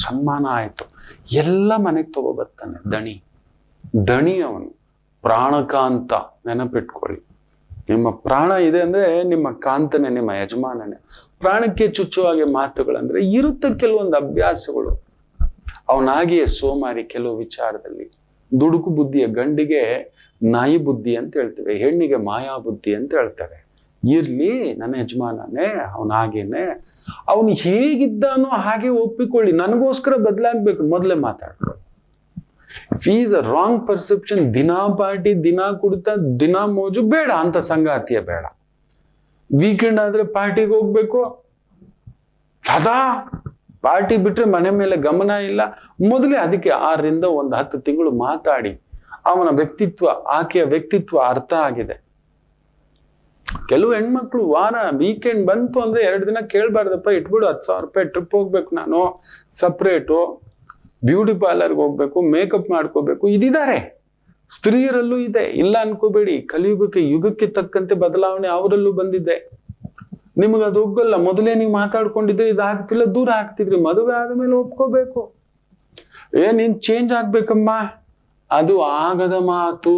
A: ಸನ್ಮಾನ ಆಯ್ತು, ಎಲ್ಲ ಮನೆಗೆ ತಗೋಬರ್ತಾನೆ. ದಣಿ ಅವನು, ಪ್ರಾಣಕಾಂತ. ನೆನಪಿಟ್ಕೊಳ್ಳಿ, ನಿಮ್ಮ ಪ್ರಾಣ ಇದೆ ಅಂದ್ರೆ ನಿಮ್ಮ ಕಾಂತನೇ, ನಿಮ್ಮ ಯಜಮಾನನೇ. ಪ್ರಾಣಕ್ಕೆ ಚುಚ್ಚುವಾಗೆ ಮಾತುಗಳಂದ್ರೆ ಇರುತ್ತೆ ಕೆಲವೊಂದು ಅಭ್ಯಾಸಗಳು. ಅವನಾಗಿಯೇ ಸೋಮಾರಿ ಕೆಲವು ವಿಚಾರದಲ್ಲಿ. ದುಡುಕು ಬುದ್ಧಿಯ ಗಂಡಿಗೆ ನಾಯಿ ಬುದ್ಧಿ ಅಂತ ಹೇಳ್ತೇವೆ, ಹೆಣ್ಣಿಗೆ ಮಾಯಾ ಬುದ್ಧಿ ಅಂತ ಹೇಳ್ತಾರೆ. ಇರ್ಲಿ, ನನ್ನ ಯಜಮಾನನೇ, ಅವನಾಗೇನೆ. ಅವನು ಹೇಗಿದ್ದಾನೋ ಹಾಗೆ ಒಪ್ಪಿಕೊಳ್ಳಿ. ನನಗೋಸ್ಕರ ಬದಲಾಗ್ಬೇಕು, ಮೊದಲೇ ಮಾತಾಡ್ಕೊಳ್ಳಿ. ಫೀಸ್ ಅ ರಾಂಗ್ ಪರ್ಸೆಪ್ಷನ್. ದಿನಾ ಪಾರ್ಟಿ, ದಿನಾ ಕುಡಿತ, ದಿನಾ ಮೋಜು ಬೇಡ, ಅಂತ ಸಂಗಾತಿಯ ಬೇಡ. ವೀಕೆಂಡ್ ಆದ್ರೆ ಪಾರ್ಟಿಗೆ ಹೋಗ್ಬೇಕು, ಸದಾ ಪಾರ್ಟಿ ಬಿಟ್ರೆ ಮನೆ ಮೇಲೆ ಗಮನ ಇಲ್ಲ. ಮೊದಲೇ ಅದಕ್ಕೆ 6 ರಿಂದ 10 ತಿಂಗಳು ಮಾತಾಡಿ ಅವನ ವ್ಯಕ್ತಿತ್ವ, ಆಕೆಯ ವ್ಯಕ್ತಿತ್ವ ಅರ್ಥ ಆಗಿದೆ. ಕೆಲವು ಹೆಣ್ಮಕ್ಳು ವೀಕೆಂಡ್ ಬಂತು ಅಂದ್ರೆ 2 ದಿನ ಕೇಳ್ಬಾರ್ದಪ್ಪ, ಇಟ್ಬಿಡು, 10,000 ರೂಪಾಯಿ ಟ್ರಿಪ್ ಹೋಗ್ಬೇಕು, ನಾನು ಸಪ್ರೇಟು, ಬ್ಯೂಟಿ ಪಾರ್ಲರ್ಗೆ ಹೋಗ್ಬೇಕು, ಮೇಕಪ್ ಮಾಡ್ಕೋಬೇಕು. ಇದಿದ್ದಾರೆ, ಸ್ತ್ರೀಯರಲ್ಲೂ ಇದೆ, ಇಲ್ಲ ಅನ್ಕೋಬೇಡಿ. ಯುಗಕ್ಕೆ ತಕ್ಕಂತೆ ಬದಲಾವಣೆ ಅವರಲ್ಲೂ ಬಂದಿದೆ. ನಿಮಗದು ಒಗ್ಗಲ್ಲ. ಮೊದಲೇ ನೀವು ಮಾತಾಡ್ಕೊಂಡಿದ್ರೆ ಇದಾಗ್ತಿಲ್ಲ, ದೂರ ಆಗ್ತಿದ್ರಿ. ಮದುವೆ ಆದ್ಮೇಲೆ ಒಪ್ಕೋಬೇಕು. ನೀನ್ ಚೇಂಜ್ ಆಗ್ಬೇಕಮ್ಮ, ಅದು ಆಗದ ಮಾತು.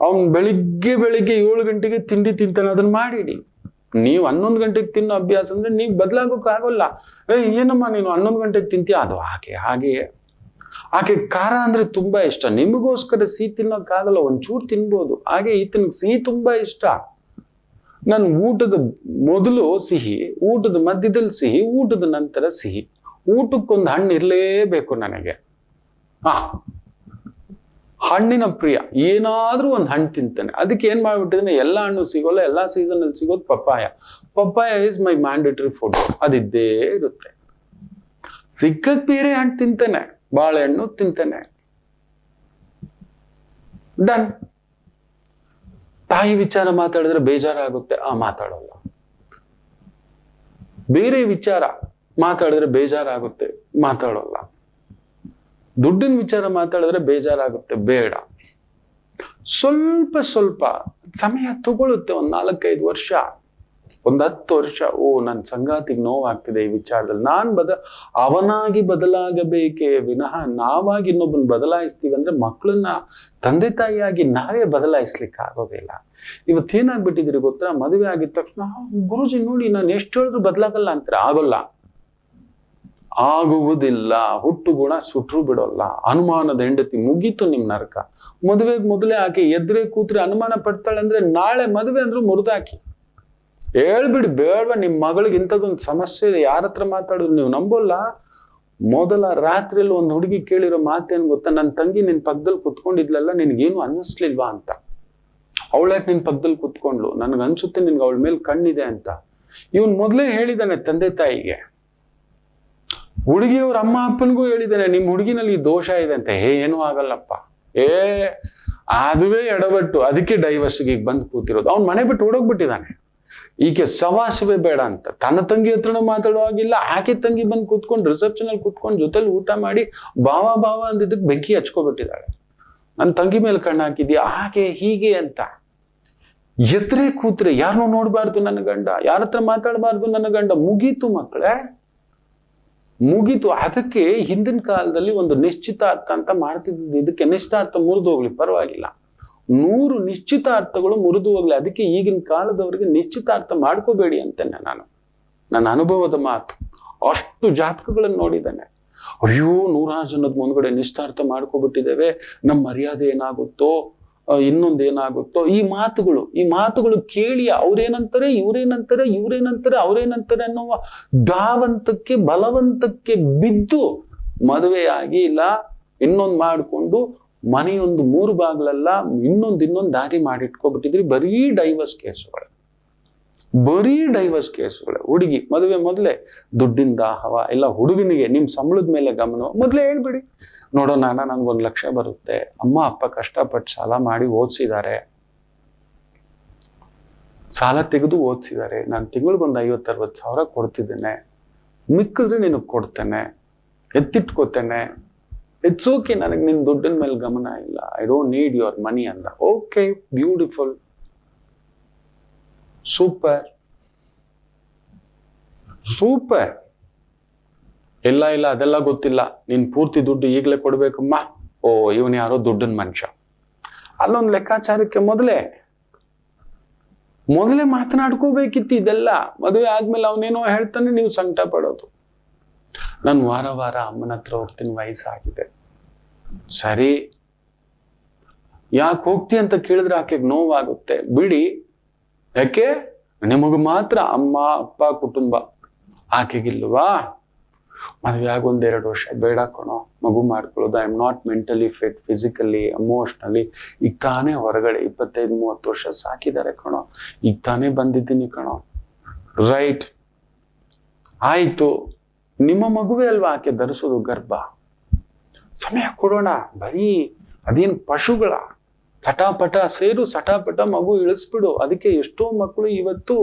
A: ಅವನ್ ಬೆಳಿಗ್ಗೆ 7 ಗಂಟೆಗೆ ತಿಂಡಿ ತಿಂತಾನೆ, ಅದನ್ನ ಮಾಡಿಡಿ. ನೀವು 11 ಗಂಟೆಗೆ ತಿನ್ನೋ ಅಭ್ಯಾಸ ಅಂದ್ರೆ ನೀವು ಬದಲಾಗೋಕ್ ಆಗೋಲ್ಲ. ಏನಮ್ಮ ನೀನು 11 ಗಂಟೆಗೆ ತಿಂತೀಯ? ಅದು ಹಾಗೆಯೇ. ಆಕೆ ಖಾರ ಅಂದ್ರೆ ತುಂಬಾ ಇಷ್ಟ. ನಿಮಗೋಸ್ಕರ ಸಿಹಿ ತಿನ್ನೋಕ್ಕಾಗಲ್ಲ, ಒಂಚೂರು ತಿನ್ಬೋದು. ಹಾಗೆ ಈತನಿಗೆ ಸಿಹಿ ತುಂಬಾ ಇಷ್ಟ. ನಾನು ಊಟದ ಮೊದಲು ಸಿಹಿ, ಊಟದ ಮಧ್ಯದಲ್ಲಿ ಸಿಹಿ, ಊಟದ ನಂತರ ಸಿಹಿ. ಊಟಕ್ಕೊಂದು ಹಣ್ಣು ಇರಲೇಬೇಕು ನನಗೆ. ಹಣ್ಣಿನ ಪ್ರಿಯ. ಏನಾದ್ರೂ ಒಂದು ಹಣ್ಣು ತಿಂತಾನೆ. ಅದಕ್ಕೆ ಏನ್ ಮಾಡ್ಬಿಟ್ಟಿದ್ರೆ, ಎಲ್ಲಾ ಹಣ್ಣು ಸಿಗೋಲ್ಲ, ಎಲ್ಲಾ ಸೀಸನ್ ಅಲ್ಲಿ ಸಿಗೋದು papaya is my mandatory food. ಅದಿದ್ದೇ ಇರುತ್ತೆ. ಸಿಕ್ಕಕ್ ಬೇರೆ ಹಣ್ಣು ತಿಂತಾನೆ, ಬಾಳೆಹಣ್ಣು ತಿಂತಾನೆ, ಡನ್. ತಾಯಿ ವಿಚಾರ ಮಾತಾಡಿದ್ರೆ ಬೇಜಾರಾಗುತ್ತೆ, ಮಾತಾಡೋಲ್ಲ. ಬೇರೆ ವಿಚಾರ ಮಾತಾಡಿದ್ರೆ ಬೇಜಾರಾಗುತ್ತೆ, ಮಾತಾಡೋಲ್ಲ. ದುಡ್ಡಿನ ವಿಚಾರ ಮಾತಾಡಿದ್ರೆ ಬೇಜಾರಾಗುತ್ತೆ, ಬೇಡ. ಸ್ವಲ್ಪ ಸ್ವಲ್ಪ ಸಮಯ ತಗೊಳುತ್ತೆ, ಒಂದು 4-5 ವರ್ಷ, ಒಂದು 10 ವರ್ಷ. ನನ್ನ ಸಂಗಾತಿಗೆ ನೋವಾಗ್ತಿದೆ ಈ ವಿಚಾರದಲ್ಲಿ, ಅವನಾಗಿ ಬದಲಾಗಬೇಕೇ ವಿನಃ ನಾವಾಗಿ ಇನ್ನೊಬ್ಬನ ಬದಲಾಯಿಸ್ತೀವಿ ಅಂದ್ರೆ ಮಕ್ಕಳನ್ನ ತಂದೆ ತಾಯಿಯಾಗಿ ನಾವೇ ಬದಲಾಯಿಸ್ಲಿಕ್ಕೆ ಆಗೋದಿಲ್ಲ. ಇವತ್ತೇನಾಗ್ಬಿಟ್ಟಿದ್ರಿ ಗೊತ್ತಾ, ಮದುವೆ ಆಗಿದ ತಕ್ಷಣ ಗುರುಜಿ ನೋಡಿ ನಾನು ಎಷ್ಟು ಹೇಳಿದ್ರು ಬದಲಾಗಲ್ಲ ಅಂತಾರೆ. ಆಗುವುದಿಲ್ಲ. ಹುಟ್ಟು ಗುಣ ಸುಟ್ರು ಬಿಡೋಲ್ಲ. ಅನುಮಾನದ ಹೆಂಡತಿ ಮುಗೀತು ನಿಮ್ ನರಕ. ಮದುವೆಗೆ ಮೊದಲೇ ಆಕೆ ಎದ್ರೆ ಕೂತ್ರೆ ಅನುಮಾನ ಪಡ್ತಾಳೆ ಅಂದ್ರೆ ನಾಳೆ ಮದುವೆ ಅಂದ್ರೂ ಮುರಿದಾಕಿ ಹೇಳ್ಬಿಡಿ, ಬೇಡವಾ ನಿಮ್ ಮಗಳಿಗೆ ಇಂಥದ್ದೊಂದು ಸಮಸ್ಯೆ ಇದೆ, ಯಾರ ಹತ್ರ ಮಾತಾಡಿದ್ರು ನೀವು ನಂಬೋಲ್ಲ. ಮೊದಲ ರಾತ್ರಿಯಲ್ಲಿ ಒಂದು ಹುಡುಗಿ ಕೇಳಿರೋ ಮಾತೇನು ಗೊತ್ತಾ, ನನ್ನ ತಂಗಿ ನಿನ್ ಪಕ್ಕದಲ್ಲಿ ಕುತ್ಕೊಂಡಿದ್ಲಲ್ಲ, ನಿನ್ಗೇನು ಅನ್ನಿಸ್ಲಿಲ್ವಾ ಅಂತ. ಅವಳ್ಯಾಕೆ ನಿನ್ ಪಕ್ಕದಲ್ಲಿ ಕುತ್ಕೊಂಡ್ಲು, ನನ್ಗನ್ಸುತ್ತೆ ನಿನ್ಗೆ ಅವಳ ಮೇಲೆ ಕಣ್ಣಿದೆ ಅಂತ. ಇವನ್ ಮೊದ್ಲೇ ಹೇಳಿದಾನೆ ತಂದೆ ತಾಯಿಗೆ, ಹುಡುಗಿಯವ್ರ ಅಮ್ಮ ಅಪ್ಪನಿಗೂ ಹೇಳಿದ್ದಾನೆ ನಿಮ್ ಹುಡುಗಿನಲ್ಲಿ ಈ ದೋಷ ಇದೆ ಅಂತ. ಏನೂ ಆಗಲ್ಲಪ್ಪ, ಅದುವೇ ಎಡವಟ್ಟು, ಅದಕ್ಕೆ ಡೈವರ್ಸ್ಗೆ ಈಗ ಬಂದು ಕೂತಿರೋದು. ಅವ್ನ್ ಮನೆ ಬಿಟ್ಟು ಓಡೋಗ್ಬಿಟ್ಟಿದ್ದಾನೆ. ಈಕೆ ಸವಾಸವೇ ಬೇಡ ಅಂತ. ತನ್ನ ತಂಗಿ ಹತ್ರನೂ ಮಾತಾಡುವಾಗಿಲ್ಲ, ಆಕೆ ತಂಗಿ ಬಂದು ಕೂತ್ಕೊಂಡು ರಿಸೆಪ್ಷನ್ ಅಲ್ಲಿ ಕೂತ್ಕೊಂಡು ಜೊತೆಲಿ ಊಟ ಮಾಡಿ ಬಾವ ಅಂದಿದ್ದಕ್ಕೆ ಬೆಂಕಿ ಹಚ್ಕೊಬಿಟ್ಟಿದ್ದಾಳೆ. ನನ್ನ ತಂಗಿ ಮೇಲೆ ಕಣ್ಣು ಹಾಕಿದ್ಯಾ, ಹಾಗೆ ಹೀಗೆ ಅಂತ. ಎದ್ರೆ ಕೂತ್ರೆ ಯಾರನ್ನೂ ನೋಡ್ಬಾರ್ದು ನನ್ನ ಗಂಡ, ಯಾರ ಹತ್ರ ಮಾತಾಡಬಾರ್ದು ನನ್ನ ಗಂಡ. ಮುಗೀತು ಮಕ್ಕಳೇ, ಮುಗೀತು. ಅದಕ್ಕೆ ಹಿಂದಿನ ಕಾಲದಲ್ಲಿ ಒಂದು ನಿಶ್ಚಿತಾರ್ಥ ಅಂತ ಮಾಡ್ತಿದ್ದು, ಇದಕ್ಕೆ ನಿಶ್ಚಿತಾರ್ಥ ಮುರಿದು ಹೋಗ್ಲಿ ಪರವಾಗಿಲ್ಲ, 100 ನಿಶ್ಚಿತಾರ್ಥಗಳು ಮುರಿದು ಹೋಗ್ಲಿ. ಅದಕ್ಕೆ ಈಗಿನ ಕಾಲದವರಿಗೆ ನಿಶ್ಚಿತಾರ್ಥ ಮಾಡ್ಕೋಬೇಡಿ ಅಂತೇನೆ ನನ್ನ ಅನುಭವದ ಮಾತು. ಅಷ್ಟು ಜಾತಕಗಳನ್ನು ನೋಡಿದ್ದೇನೆ. ಅಯ್ಯೋ 100 ಜನದ ಮುಂದ್ಗಡೆ ನಿಶ್ಚಿತಾರ್ಥ ಮಾಡ್ಕೊಬಿಟ್ಟಿದ್ದೇವೆ, ನಮ್ಮ ಮರ್ಯಾದೆ ಏನಾಗುತ್ತೋ, ಇನ್ನೊಂದೇನಾಗುತ್ತೋ. ಈ ಮಾತುಗಳು ಕೇಳಿ ಅವ್ರೇನಂತಾರೆ ಅವ್ರೇನಂತಾರೆ ಅನ್ನುವ ಧಾವಂತಕ್ಕೆ ಬಲವಂತಕ್ಕೆ ಬಿದ್ದು ಮದುವೆಯಾಗಿ ಇಲ್ಲ ಇನ್ನೊಂದು ಮಾಡಿಕೊಂಡು ಮನೆಯೊಂದು 3 ಬಾಗ್ಲಲ್ಲ ಇನ್ನೊಂದು ದಾರಿ ಮಾಡಿಟ್ಕೊಬಿಟ್ಟಿದ್ರಿ. ಬರೀ ಡೈವರ್ಸ್ ಕೇಸುಗಳು. ಹುಡುಗಿ ಮದುವೆ ಮೊದಲೇ ದುಡ್ಡಿಂದ ಹವ ಇಲ್ಲ, ಹುಡುಗನಿಗೆ ನಿಮ್ ಸಂಬಳದ ಮೇಲೆ ಗಮನ. ಮೊದಲೇ ಹೇಳ್ಬಿಡಿ, ನೋಡೋಣ ನನ್ಗೊಂದು 1 ಲಕ್ಷ ಬರುತ್ತೆ, ಅಮ್ಮ ಅಪ್ಪ ಕಷ್ಟಪಟ್ಟು ಸಾಲ ಮಾಡಿ ಓದಿಸಿದ್ದಾರೆ, ಸಾಲ ತೆಗೆದು ಓದಿಸಿದ್ದಾರೆ, ನಾನು ತಿಂಗಳಿಗೊಂದು 50-60 ಸಾವಿರ ಕೊಡ್ತಿದ್ದೇನೆ, ಮಿಕ್ಕಿದ್ರೆ ನಿನಗೆ ಕೊಡ್ತೇನೆ, ಎತ್ತಿಟ್ಕೋತೇನೆ, ಇಟ್ಸ್ ಓಕೆ, ನನಗೆ ನಿನ್ ದುಡ್ಡಿನ ಮೇಲೆ ಗಮನ ಇಲ್ಲ, I don't need your money ಅಂದ. Okay, beautiful, super. ಇಲ್ಲ ಅದೆಲ್ಲ ಗೊತ್ತಿಲ್ಲ, ನೀನ್ ಪೂರ್ತಿ ದುಡ್ಡು ಈಗಲೇ ಕೊಡ್ಬೇಕಮ್ಮ. ಇವನ್ ಯಾರೋ ದುಡ್ಡಿನ ಮನುಷ್ಯ. ಅಲ್ಲೊಂದು ಲೆಕ್ಕಾಚಾರಕ್ಕೆ ಮೊದಲೇ ಮಾತನಾಡ್ಕೋಬೇಕಿತ್ತು ಇದೆಲ್ಲ. ಮದುವೆ ಆದ್ಮೇಲೆ ಅವನೇನೋ ಹೇಳ್ತಾನೆ, ನೀವು ಸಂಕಟ ಪಡೋದು. ನಾನು ವಾರ ಅಮ್ಮನ ಹತ್ರ ಹೋಗ್ತೀನಿ, ವಯಸ್ಸಾಗಿದೆ. ಸರಿ, ಯಾಕೆ ಹೋಗ್ತಿ ಅಂತ ಕೇಳಿದ್ರೆ ಆಕೆಗೆ ನೋವಾಗುತ್ತೆ, ಬಿಡಿ. ಯಾಕೆ, ನಿಮಗ ಮಾತ್ರ ಅಮ್ಮ ಅಪ್ಪ ಕುಟುಂಬ, ಆಕೆಗಿಲ್ವಾ? ಮದುವೆ ಆಗ 1-2 ವರ್ಷ ಬೇಡ ಕಣೋ, ಮಗು ಮಾಡ್ಕೊಳ್ಳೋದು. I am not mentally fit, physically, emotionally. ಈಗ ತಾನೇ ಹೊರಗಡೆ 25-30 ವರ್ಷ ಸಾಕಿದ್ದಾರೆ ಕಣೋ, ಈಗ ತಾನೇ ಬಂದಿದ್ದೀನಿ ಕಣೋ. ರೈಟ್, ಆಯ್ತು, ನಿಮ್ಮ ಮಗುವೇ ಅಲ್ವಾ ಆಕೆ ಧರಿಸೋದು ಗರ್ಭ. ಸಮಯ ಕೊಡೋಣ. ಬರೀ ಅದೇನು ಪಶುಗಳ ಚಟಾಪಟ ಸೇರು, ಚಟಾಪಟ ಮಗು ಇಳಿಸ್ಬಿಡು. ಅದಕ್ಕೆ ಎಷ್ಟೋ ಮಕ್ಕಳು ಇವತ್ತು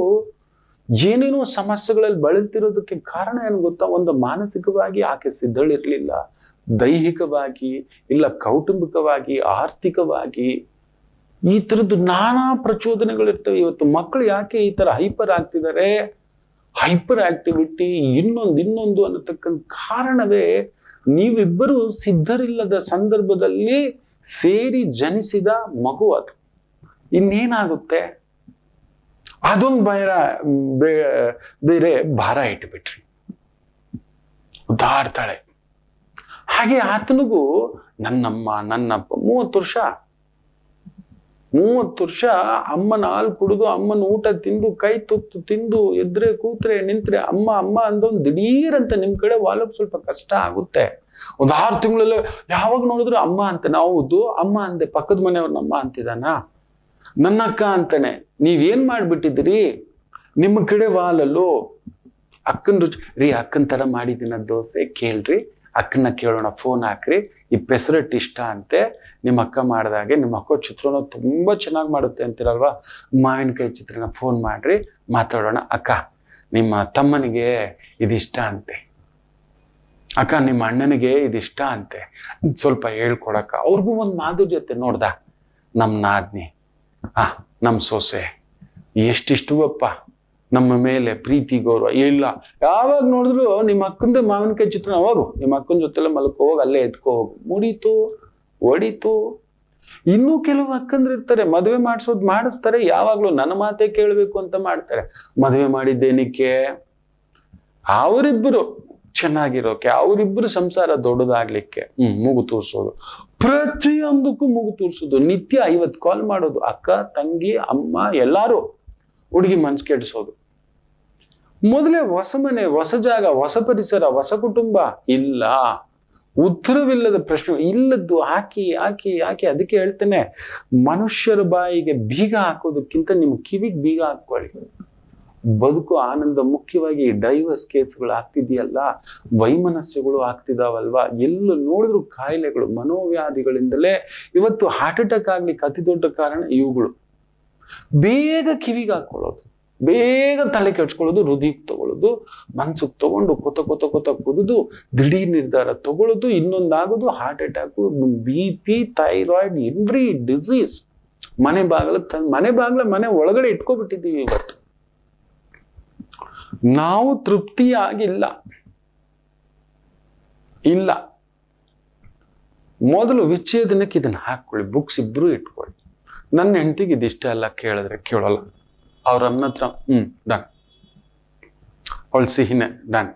A: ಏನೇನೋ ಸಮಸ್ಯೆಗಳಲ್ಲಿ ಬಳಲ್ತಿರೋದಕ್ಕೆ ಕಾರಣ ಏನು ಗೊತ್ತಾ? ಒಂದು ಮಾನಸಿಕವಾಗಿ ಆಕೆ ಸಿದ್ಧಳಿರ್ಲಿಲ್ಲ, ದೈಹಿಕವಾಗಿ ಇಲ್ಲ ಕೌಟುಂಬಿಕವಾಗಿ, ಆರ್ಥಿಕವಾಗಿ ಈ ತರದ್ದು ನಾನಾ ಪ್ರಚೋದನೆಗಳಿರ್ತವೆ. ಇವತ್ತು ಮಕ್ಕಳು ಯಾಕೆ ಈ ತರ ಹೈಪರ್ ಆಗ್ತಿದ್ದಾರೆ, ಹೈಪರ್ ಆಕ್ಟಿವಿಟಿ, ಇನ್ನೊಂದು ಅನ್ನತಕ್ಕಂಥ ಕಾರಣವೇ ನೀವಿಬ್ಬರು ಸಿದ್ಧರಿಲ್ಲದ ಸಂದರ್ಭದಲ್ಲಿ ಸೇರಿ ಜನಿಸಿದ ಮಗು ಅದು. ಇನ್ನೇನಾಗುತ್ತೆ? ಅದೊಂದು ಬೇರೆ ಭಾರ ಇಟ್ಬಿಟ್ರಿ, ಉದ್ದಾಡ್ತಾಳೆ. ಹಾಗೆ ಆತನಿಗೂ ನನ್ನಪ್ಪ 30 ವರ್ಷ ಅಮ್ಮನ ಹಾಲು ಕುಡಿದು, ಅಮ್ಮನ ಊಟ ತಿಂದು, ಕೈ ತುತ್ತು ತಿಂದು, ಎದ್ರೆ ಕೂತ್ರೆ ನಿಂತ್ರೆ ಅಮ್ಮ ಅಂದೊಂದು ದಿಢೀರಂತ ನಿಮ್ ಕಡೆ ವಾಲಪ್ ಸ್ವಲ್ಪ ಕಷ್ಟ ಆಗುತ್ತೆ. ಒಂದು 6 ತಿಂಗಳಲ್ಲಿ ಯಾವಾಗ ನೋಡಿದ್ರು ಅಮ್ಮ ಅಂತಾನೆ. ಹೌದು, ಅಮ್ಮ ಅಂದೆ, ಪಕ್ಕದ ಮನೆಯವ್ರನ್ನ ಅಮ್ಮ ಅಂತಿದಾನ, ನನ್ನ ಅಕ್ಕ ಅಂತಾನೆ. ನೀವೇನ್ ಮಾಡ್ಬಿಟ್ಟಿದ್ರಿ, ನಿಮ್ಮ ಕಡೆ ವಾಲಲ್ಲೂ ಅಕ್ಕನ ರುಚಿ ರೀ, ಅಕ್ಕನ ತರ ಮಾಡಿದಿನ ದೋಸೆ ಕೇಳ್ರಿ, ಅಕ್ಕನ ಕೇಳೋಣ, ಫೋನ್ ಹಾಕ್ರಿ, ಈ ಪೆಸರಟ್ಟು ಇಷ್ಟ ಅಂತೆ, ನಿಮ್ಮ ಅಕ್ಕ ಮಾಡಿದಾಗೆ. ನಿಮ್ಮ ಅಕ್ಕ ಚಿತ್ರಾನ್ನ ತುಂಬಾ ಚೆನ್ನಾಗಿ ಮಾಡುತ್ತೆ ಅಂತೀರಲ್ವಾ, ಮಾವಿನಕಾಯಿ ಚಿತ್ರಾನ್ನ ಫೋನ್ ಮಾಡ್ರಿ, ಮಾತಾಡೋಣ. ಅಕ್ಕ ನಿಮ್ಮ ತಮ್ಮನಿಗೆ ಇದಿಷ್ಟ ಅಂತೆ, ಅಕ್ಕ ನಿಮ್ಮ ಅಣ್ಣನಿಗೆ ಇದಿಷ್ಟ ಅಂತೆ, ಸ್ವಲ್ಪ ಹೇಳ್ಕೊಡಕ್ಕ. ಅವ್ರಿಗೂ ಒಂದು ಮಾಧುರ್ಯತೆ. ನೋಡ್ದ ನಮ್ಮ ನಾದ್ನಿ, ನಮ್ಮ ಸೊಸೆ ಎಷ್ಟಿಷ್ಟುವಪ್ಪ ನಮ್ಮ ಮೇಲೆ ಪ್ರೀತಿ ಗೌರವ ಇಲ್ಲ. ಯಾವಾಗ ನೋಡಿದ್ರು ನಿಮ್ಮ ಅಕ್ಕಂದ ಮಾವಿನಕಾಯಿ ಚಿತ್ರ, ಹೋಗು ನಿಮ್ಮ ಅಕ್ಕನ ಜೊತೆಲ್ಲ ಮಲ್ಕೋ ಹೋಗಿ, ಅಲ್ಲೇ ಎತ್ಕೋ ಹೋಗು, ಮುಡೀತು ಹೊಡಿತು. ಇನ್ನೂ ಕೆಲವು ಅಕ್ಕಂದ್ರು ಇರ್ತಾರೆ, ಮದುವೆ ಮಾಡಿಸ್ತಾರೆ, ಯಾವಾಗ್ಲೂ ನನ್ನ ಮಾತೇ ಕೇಳಬೇಕು ಅಂತ ಮಾಡ್ತಾರೆ. ಮದುವೆ ಮಾಡಿದ್ದೇನಕ್ಕೆ? ಅವರಿಬ್ಬರು ಚೆನ್ನಾಗಿರೋಕೆ, ಅವರಿಬ್ಬರು ಸಂಸಾರ ದೊಡ್ಡದಾಗ್ಲಿಕ್ಕೆ. ಮೂಗು ತೂರ್ಸೋದು, ಪ್ರತಿಯೊಂದಕ್ಕೂ ಮೂಗು ತೂರ್ಸೋದು, ನಿತ್ಯ 50 ಕಾಲ್ ಮಾಡೋದು, ಅಕ್ಕ ತಂಗಿ ಅಮ್ಮ ಎಲ್ಲಾರು, ಹುಡುಗಿ ಮನ್ಸು ಕೆಡಿಸೋದು. ಮೊದಲೇ ಹೊಸ ಮನೆ, ಹೊಸ ಜಾಗ, ಹೊಸ ಪರಿಸರ, ಹೊಸ ಕುಟುಂಬ. ಇಲ್ಲ, ಉತ್ತರವಿಲ್ಲದ ಪ್ರಶ್ನೆ ಇಲ್ಲದ್ದು ಹಾಕಿ ಹಾಕಿ ಹಾಕಿ. ಅದಕ್ಕೆ ಹೇಳ್ತೇನೆ, ಮನುಷ್ಯರ ಬಾಯಿಗೆ ಬೀಗ ಹಾಕೋದಕ್ಕಿಂತ ನಿಮ್ಮ ಕಿವಿಗೆ ಬೀಗ ಹಾಕೊಳ್ಳಿ. ಬದುಕು ಆನಂದ. ಮುಖ್ಯವಾಗಿ ಈ ಡೈವರ್ಸ್ ಕೇಸ್ಗಳು ಆಗ್ತಿದೆಯಲ್ಲ, ವೈಮನಸ್ಯಗಳು ಆಗ್ತಿದಾವಲ್ವಾ, ಎಲ್ಲ ನೋಡಿದ್ರು ಕಾಯಿಲೆಗಳು, ಮನೋವ್ಯಾಧಿಗಳಿಂದಲೇ ಇವತ್ತು ಹಾರ್ಟ್ ಅಟ್ಯಾಕ್ ಆಗ್ಲಿಕ್ಕೆ ಅತಿ ದೊಡ್ಡ ಕಾರಣ ಇವುಗಳು. ಬೇಗ ಕಿವಿಗೆ ಹಾಕೊಳ್ಳೋದು, ಬೇಗ ತಲೆ ಕೆಡ್ಸ್ಕೊಳ್ಳೋದು, ಹೃದಯಕ್ಕೆ ತಗೊಳ್ಳೋದು, ಮನ್ಸಿಗೆ ತಗೊಂಡು ಕೊತ ಕುದಿದು ದಿಢೀರ್ ನಿರ್ಧಾರ ತಗೊಳ್ಳೋದು, ಇನ್ನೊಂದಾಗೋದು heart attack, BP, thyroid, every disease ಮನೆ ಬಾಗ್ಲ ಒಳಗಡೆ ಇಟ್ಕೊಬಿಟ್ಟಿದ್ದೀವಿ ಇವತ್ತು. ನಾವು ತೃಪ್ತಿಯಾಗಿಲ್ಲ. ಇಲ್ಲ, ಮೊದಲು ವಿಚ್ಛೇದನಕ್ಕೆ ಇದನ್ನ ಹಾಕೊಳ್ಳಿ, ಬುಕ್ಸ್ ಇಬ್ರು ಇಟ್ಕೊಳ್ಳಿ. ನನ್ನ ಹೆಂಡತಿಗೆ ಇದಿಷ್ಟ ಎಲ್ಲ ಕೇಳಿದ್ರೆ ಕೇಳೋಲ್ಲ, ಅವ್ರ ಅಮ್ಮನ ಹತ್ರ ಡನ್, ಅವಳ ಸಿಹಿನೇ ಡನ್,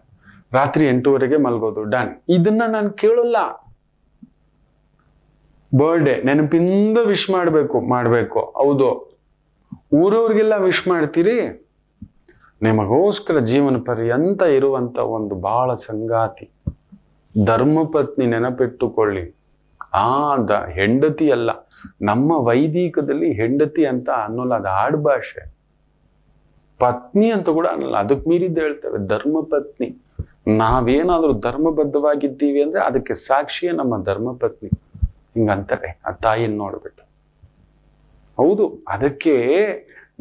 A: ರಾತ್ರಿ 8:30 ಮಲ್ಗೋದು ಡನ್, ಇದನ್ನ ನಾನು ಕೇಳೋಲ್ಲ. ಬರ್ಡೇ ನೆನಪಿಂದ ವಿಶ್ ಮಾಡ್ಬೇಕು, ಹೌದು. ಊರವ್ರಿಗೆಲ್ಲ ವಿಶ್ ಮಾಡ್ತೀರಿ, ನಿಮಗೋಸ್ಕರ ಜೀವನ ಪರ್ಯಂತ ಇರುವಂತ ಒಂದು ಬಹಳ ಸಂಗಾತಿ ಧರ್ಮಪತ್ನಿ ನೆನಪಿಟ್ಟುಕೊಳ್ಳಿ. ಹೆಂಡತಿ ಅಲ್ಲ, ನಮ್ಮ ವೈದಿಕದಲ್ಲಿ ಹೆಂಡತಿ ಅಂತ ಅನ್ನೋಲ್ಲ, ಅದು ಆಡ್ಭಾಷೆ. ಪತ್ನಿ ಅಂತ ಕೂಡ ಅನ್ನಲ್ಲ, ಅದಕ್ಕೆ ಮೀರಿದ್ದು ಹೇಳ್ತೇವೆ ಧರ್ಮಪತ್ನಿ. ನಾವೇನಾದ್ರೂ ಧರ್ಮಬದ್ಧವಾಗಿದ್ದೀವಿ ಅಂದ್ರೆ ಅದಕ್ಕೆ ಸಾಕ್ಷಿಯೇ ನಮ್ಮ ಧರ್ಮಪತ್ನಿ, ಹಿಂಗಂತಾರೆ ಆ ತಾಯಿನ ನೋಡ್ಬಿಟ್ಟು. ಹೌದು, ಅದಕ್ಕೆ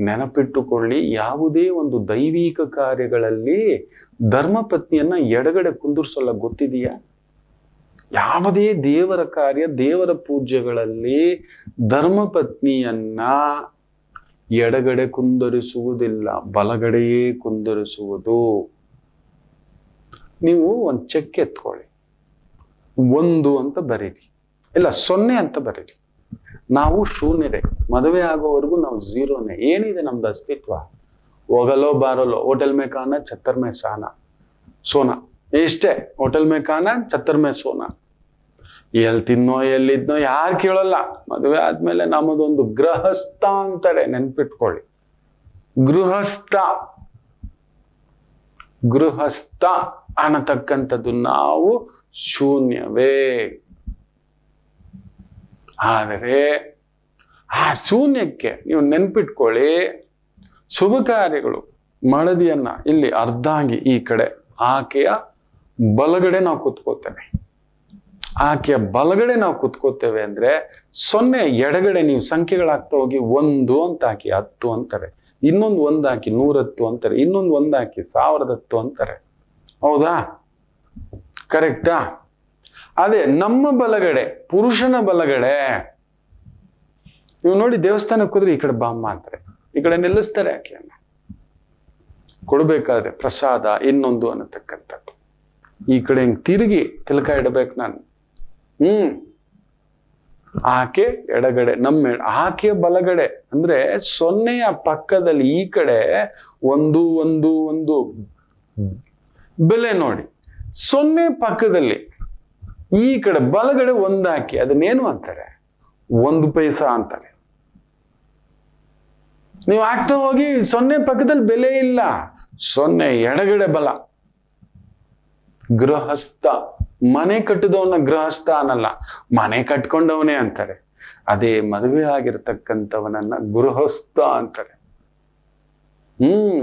A: ನೆನಪಿಟ್ಟುಕೊಳ್ಳಿ, ಯಾವುದೇ ಒಂದು ದೈವಿಕ ಕಾರ್ಯಗಳಲ್ಲಿ ಧರ್ಮಪತ್ನಿಯನ್ನ ಎಡಗಡೆ ಕುಂದಿರ್ಸೋಲ್ಲ, ಗೊತ್ತಿದೆಯಾ? ಯಾವುದೇ ದೇವರ ಕಾರ್ಯ, ದೇವರ ಪೂಜೆಗಳಲ್ಲಿ ಧರ್ಮಪತ್ನಿಯನ್ನ ಎಡಗಡೆ ಕುಂದರಿಸುವುದಿಲ್ಲ, ಬಲಗಡೆಯೇ ಕುಂದರಿಸುವುದು. ನೀವು ಒಂದು ಚೆಕ್ ಎತ್ಕೊಳ್ಳಿ, 1 ಅಂತ ಬರೀರಿ, ಇಲ್ಲ 0 ಅಂತ ಬರೀರಿ. ನಾವು ಶೂನ್ಯರೇ, ಮದುವೆ ಆಗೋವರೆಗೂ ನಾವು 0ನೇ. ಏನಿದೆ ನಮ್ದು ಅಸ್ತಿತ್ವ? ಹೋಗಲೋ ಬಾರಲೋ, ಹೋಟೆಲ್ ಮೇ ಖಾನಾ ಛತ್ತರ್ ಮೇ ಸೋನಾ, ಇಷ್ಟೇ. ಹೋಟೆಲ್ ಮೇ ಖಾನಾ ಛತ್ತರ್ ಮೇ ಸೋನಾ. ಎಲ್ಲಿ ತಿನ್ನೋ ಎಲ್ಲಿದ್ನೋ ಯಾರು ಕೇಳಲ್ಲ. ಮದುವೆ ಆದ್ಮೇಲೆ ನಮ್ಮದೊಂದು ಗೃಹಸ್ಥ ಅಂತಾರೆ, ನೆನ್ಪಿಟ್ಕೊಳ್ಳಿ. ಗೃಹಸ್ಥ ಅನ್ನತಕ್ಕಂಥದ್ದು ನಾವು ಶೂನ್ಯವೇ. ಆದರೆ ಆ ಶೂನ್ಯಕ್ಕೆ ನೀವು ನೆನ್ಪಿಟ್ಕೊಳ್ಳಿ, ಶುಭ ಕಾರ್ಯಗಳು, ಮಳದಿಯನ್ನ ಇಲ್ಲಿ ಅರ್ಧಾಂಗಿ ಈ ಕಡೆ, ಆಕೆಯ ಬಲಗಡೆ ನಾವು ಕುತ್ಕೋತೇವೆ. ಆಕೆಯ ಬಲಗಡೆ ನಾವು ಕುತ್ಕೋತೇವೆ ಅಂದ್ರೆ 0 ಎಡಗಡೆ ನೀವು ಸಂಖ್ಯೆಗಳಾಗ್ತಾ ಹೋಗಿ 1 ಅಂತ ಹಾಕಿ 10 ಅಂತಾರೆ, ಇನ್ನೊಂದು 1 ಹಾಕಿ 110 ಅಂತಾರೆ, ಇನ್ನೊಂದು 1 ಹಾಕಿ 1010 ಅಂತಾರೆ. ಹೌದಾ? ಕರೆಕ್ಟಾ? ಅದೇ ನಮ್ಮ ಬಲಗಡೆ, ಪುರುಷನ ಬಲಗಡೆ ನೀವು ನೋಡಿ, ದೇವಸ್ಥಾನಕ್ಕೆ ಹೋದ್ರೆ ಈ ಕಡೆ ಬಾಮ್ಮ ಅಂತಾರೆ, ಈ ಕಡೆ ನಿಲ್ಲಿಸ್ತಾರೆ ಆಕೆಯನ್ನ. ಕೊಡ್ಬೇಕಾದ್ರೆ ಪ್ರಸಾದ ಇನ್ನೊಂದು ಅನ್ನತಕ್ಕಂಥದ್ದು. ಈ ಕಡೆ ಹಿಂಗ್ ತಿರುಗಿ ತಿಲಕ ಇಡಬೇಕು ನಾನು. ಆಕೆ ಎಡಗಡೆ, ಆಕೆಯ ಬಲಗಡೆ ಅಂದ್ರೆ 0ಯ ಪಕ್ಕದಲ್ಲಿ ಈ ಕಡೆ 1 ಬೆಲೆ ನೋಡಿ. 0 ಪಕ್ಕದಲ್ಲಿ ಈ ಕಡೆ ಬಲಗಡೆ 1 ಹಾಕಿ ಅದನ್ನೇನು ಅಂತಾರೆ? 1 ಪೈಸಾ ಅಂತಾರೆ. ನೀವು ಆಗ್ತಾ ಹೋಗಿ 0 ಪಕ್ಕದಲ್ಲಿ ಬೆಲೆ ಇಲ್ಲ, 0 ಎಡಗಡೆ ಬಲ. ಗೃಹಸ್ಥ, ಮನೆ ಕಟ್ಟಿದವನ ಗೃಹಸ್ಥ ಅನ್ನಲ್ಲ, ಮನೆ ಕಟ್ಕೊಂಡವನೇ ಅಂತಾರೆ. ಅದೇ ಮದುವೆ ಆಗಿರ್ತಕ್ಕಂಥವನನ್ನ ಗೃಹಸ್ಥ ಅಂತಾರೆ.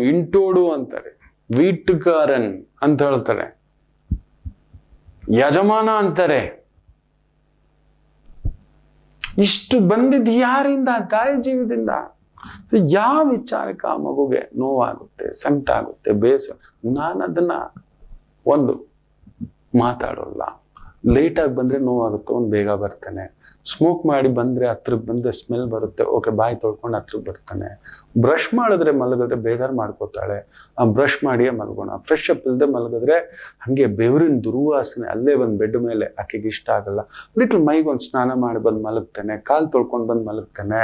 A: ಇಂಟೋಡು ಅಂತಾರೆ, ವೀಟುಕಾರನ್ ಅಂತ ಹೇಳ್ತಾರೆ, ಯಜಮಾನ ಅಂತಾರೆ. ಇಷ್ಟು ಬಂದಿದ್ ಯಾರಿಂದ? ತಾಯಿ ಜೀವದಿಂದ. ಸೊ ಯಾವ ವಿಚಾರಕ್ಕೆ ಆ ಮಗುಗೆ ನೋವಾಗುತ್ತೆ, ಸಂಕಟ ಆಗುತ್ತೆ, ಬೇಸರ, ನಾನು ಅದನ್ನ ಒಂದು ಮಾತಾಡೋಲ್ಲ. ಲೇಟಾಗಿ ಬಂದ್ರೆ ನೋವಾಗುತ್ತೆ, ಒಂದು ಬೇಗ ಬರ್ತಾನೆ. ಸ್ಮೋಕ್ ಮಾಡಿ ಬಂದ್ರೆ ಹತ್ರಕ್ಕೆ ಬಂದ್ರೆ ಸ್ಮೆಲ್ ಬರುತ್ತೆ, ಓಕೆ ಬಾಯಿ ತೊಳ್ಕೊಂಡು ಹತ್ರಕ್ಕೆ ಬರ್ತಾನೆ. ಬ್ರಷ್ ಮಾಡಿದ್ರೆ ಮಲಗಿದ್ರೆ ಬೇಜಾರು ಮಾಡ್ಕೋತಾಳೆ, ಆ ಬ್ರಷ್ ಮಾಡಿಯೇ ಮಲಗೋಣ. ಫ್ರೆಶ್ ಅಪ್ ಇಲ್ಲದೆ ಮಲಗಿದ್ರೆ ಹಂಗೆ ಬೆವರಿನ ದುರ್ವಾಸನೆ ಅಲ್ಲೇ ಬಂದು ಬೆಡ್ ಮೇಲೆ ಆಕೆಗೆ ಇಷ್ಟ ಆಗಲ್ಲ. ಲಿಟ್ಲ್ ಮೈಗೊಂದು ಸ್ನಾನ ಮಾಡಿ ಬಂದು ಮಲಗ್ತಾನೆ, ಕಾಲು ತೊಳ್ಕೊಂಡು ಬಂದು ಮಲಗ್ತಾನೆ.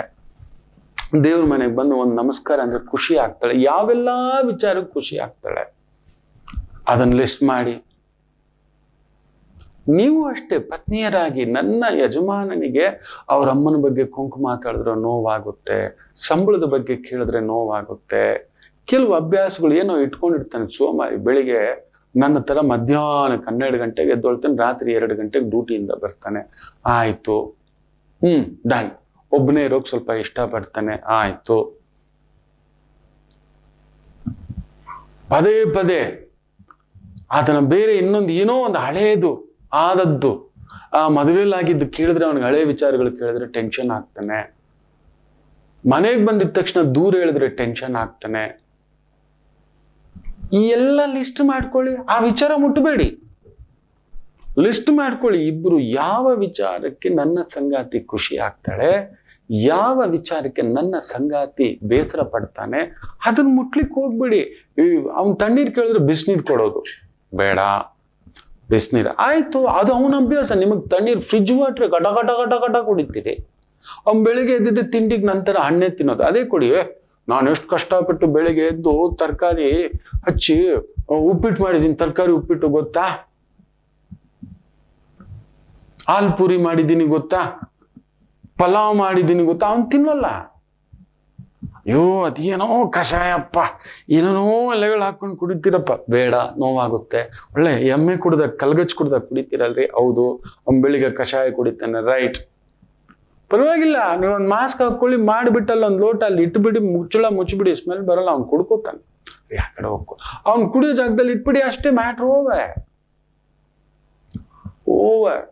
A: ದೇವ್ರ ಮನೆಗೆ ಬಂದು ಒಂದು ನಮಸ್ಕಾರ ಅಂದ್ರೆ ಖುಷಿ ಆಗ್ತಾಳೆ. ಯಾವೆಲ್ಲ ವಿಚಾರಕ್ಕೆ ಖುಷಿ ಆಗ್ತಾಳೆ, ಅದನ್ನ ಲಿಸ್ಟ್ ಮಾಡಿ. ನೀವು ಅಷ್ಟೇ ಪತ್ನಿಯರಾಗಿ, ನನ್ನ ಯಜಮಾನನಿಗೆ ಅವ್ರ ಅಮ್ಮನ ಬಗ್ಗೆ ಕೊಂಕು ಮಾತಾಡಿದ್ರೆ ನೋವಾಗುತ್ತೆ, ಸಂಬಳದ ಬಗ್ಗೆ ಕೇಳಿದ್ರೆ ನೋವಾಗುತ್ತೆ. ಕೆಲವು ಅಭ್ಯಾಸಗಳು ಏನೋ ಇಟ್ಕೊಂಡಿರ್ತಾನೆ ಸೋಮಾರಿ. ಬೆಳಿಗ್ಗೆ ನನ್ನ ತರ ಮಧ್ಯಾಹ್ನಕ್ಕೆ 12 ಗಂಟೆಗೆ ಎದ್ದೊಳ್ತಾನೆ, ರಾತ್ರಿ 2 ಗಂಟೆಗೆ ಡ್ಯೂಟಿಯಿಂದ ಬರ್ತಾನೆ. ಆಯ್ತು, ಡನ್. ಒಬ್ಬನೇ ಇರೋಕ್ ಸ್ವಲ್ಪ ಇಷ್ಟಪಡ್ತಾನೆ, ಆಯ್ತು. ಪದೇ ಪದೇ ಅದನ್ನ ಬೇರೆ ಇನ್ನೊಂದು ಏನೋ ಒಂದು ಹಳೇದು ಆದದ್ದು, ಆ ಮದುವೆಲಾಗಿದ್ದು ಕೇಳಿದ್ರೆ ಅವನಿಗೆ ಹಳೆ ವಿಚಾರಗಳು ಕೇಳಿದ್ರೆ ಟೆನ್ಷನ್ ಆಗ್ತಾನೆ. ಮನೆಗೆ ಬಂದಿದ ತಕ್ಷಣ ದೂರ ಹೇಳಿದ್ರೆ ಟೆನ್ಷನ್ ಆಗ್ತಾನೆ. ಈ ಎಲ್ಲ ಲಿಸ್ಟ್ ಮಾಡ್ಕೊಳ್ಳಿ, ಆ ವಿಚಾರ ಮುಟ್ಟಬೇಡಿ. ಲಿಸ್ಟ್ ಮಾಡ್ಕೊಳ್ಳಿ. ಇಬ್ರು ಯಾವ ವಿಚಾರಕ್ಕೆ ನನ್ನ ಸಂಗಾತಿ ಖುಷಿ ಆಗ್ತಾಳೆ, ಯಾವ ವಿಚಾರಕ್ಕೆ ನನ್ನ ಸಂಗಾತಿ ಬೇಸರ ಪಡ್ತಾನೆ, ಅದನ್ನ ಮುಟ್ಲಿಕ್ಕೆ ಹೋಗ್ಬಿಡಿ. ಅವ್ನ್ ತಣ್ಣೀರ್ ಕೇಳಿದ್ರೆ ಬಿಸಿನೀರ್ ಕೊಡೋದು ಬೇಡ, ಬಿಸಿನೀರು ಆಯ್ತು, ಅದು ಅವನ ಅಭ್ಯಾಸ. ನಿಮಗೆ ತಣ್ಣೀರು ಫ್ರಿಜ್ ವಾಟ್ರ್ ಗಟ ಗಟ ಗಟ ಗಟ ಕುಡಿತೀರಿ. ಅವ್ನು ಬೆಳಿಗ್ಗೆ ಎದ್ದಿದ್ದೆ ತಿಂಡಿಗೆ ನಂತರ ಹಣ್ಣೆ ತಿನ್ನೋದು, ಅದೇ ಕೊಡಿ. ನಾನು ಎಷ್ಟು ಕಷ್ಟಪಟ್ಟು ಬೆಳಿಗ್ಗೆ ಎದ್ದು ತರಕಾರಿ ಹಚ್ಚಿ ಉಪ್ಪಿಟ್ಟು ಮಾಡಿದ್ದೀನಿ, ತರಕಾರಿ ಉಪ್ಪಿಟ್ಟು ಗೊತ್ತಾ, ಹಾಲ್ ಪೂರಿ ಮಾಡಿದ್ದೀನಿ ಗೊತ್ತಾ, ಪಲಾವ್ ಮಾಡಿದ್ದೀನಿ ಗೊತ್ತಾ, ಅವ್ನು ತಿನ್ನಲ್ಲ. ಅಯ್ಯೋ ಅದೇನೋ ಕಷಾಯಪ್ಪ, ಏನೇನೋ ಎಲೆಗಳು ಹಾಕೊಂಡು ಕುಡಿತೀರಪ್ಪ, ಬೇಡ, ನೋವಾಗುತ್ತೆ. ಒಳ್ಳೆ ಎಮ್ಮೆ ಕುಡ್ದಾಗ ಕಲ್ಗಚ್ಚು ಕುಡ್ದಾಗ ಕುಡಿತೀರಲ್ರಿ, ಹೌದು. ಅವ್ನು ಬೆಳಿಗ್ಗೆ ಕಷಾಯ ಕುಡಿತಾನೆ, ರೈಟ್, ಪರವಾಗಿಲ್ಲ. ನೀವೊಂದು ಮಾಸ್ಕ್ ಹಾಕೊಳ್ಳಿ, ಮಾಡಿಬಿಟ್ಟಲ್ಲ ಒಂದು ಲೋಟ ಅಲ್ಲಿ ಇಟ್ಬಿಡಿ, ಮುಚ್ಚಿಬಿಡಿ, ಸ್ಮೆಲ್ ಬರಲ್ಲ, ಅವ್ನು ಕುಡ್ಕೋತಾನೆ. ಆ ಕಡೆ ಹೋಗ್ಕೊ, ಅವ್ನು ಕುಡಿಯೋ ಜಾಗದಲ್ಲಿ ಇಟ್ಬಿಡಿ, ಅಷ್ಟೇ, ಮ್ಯಾಟ್ರ್ ಓವರ್.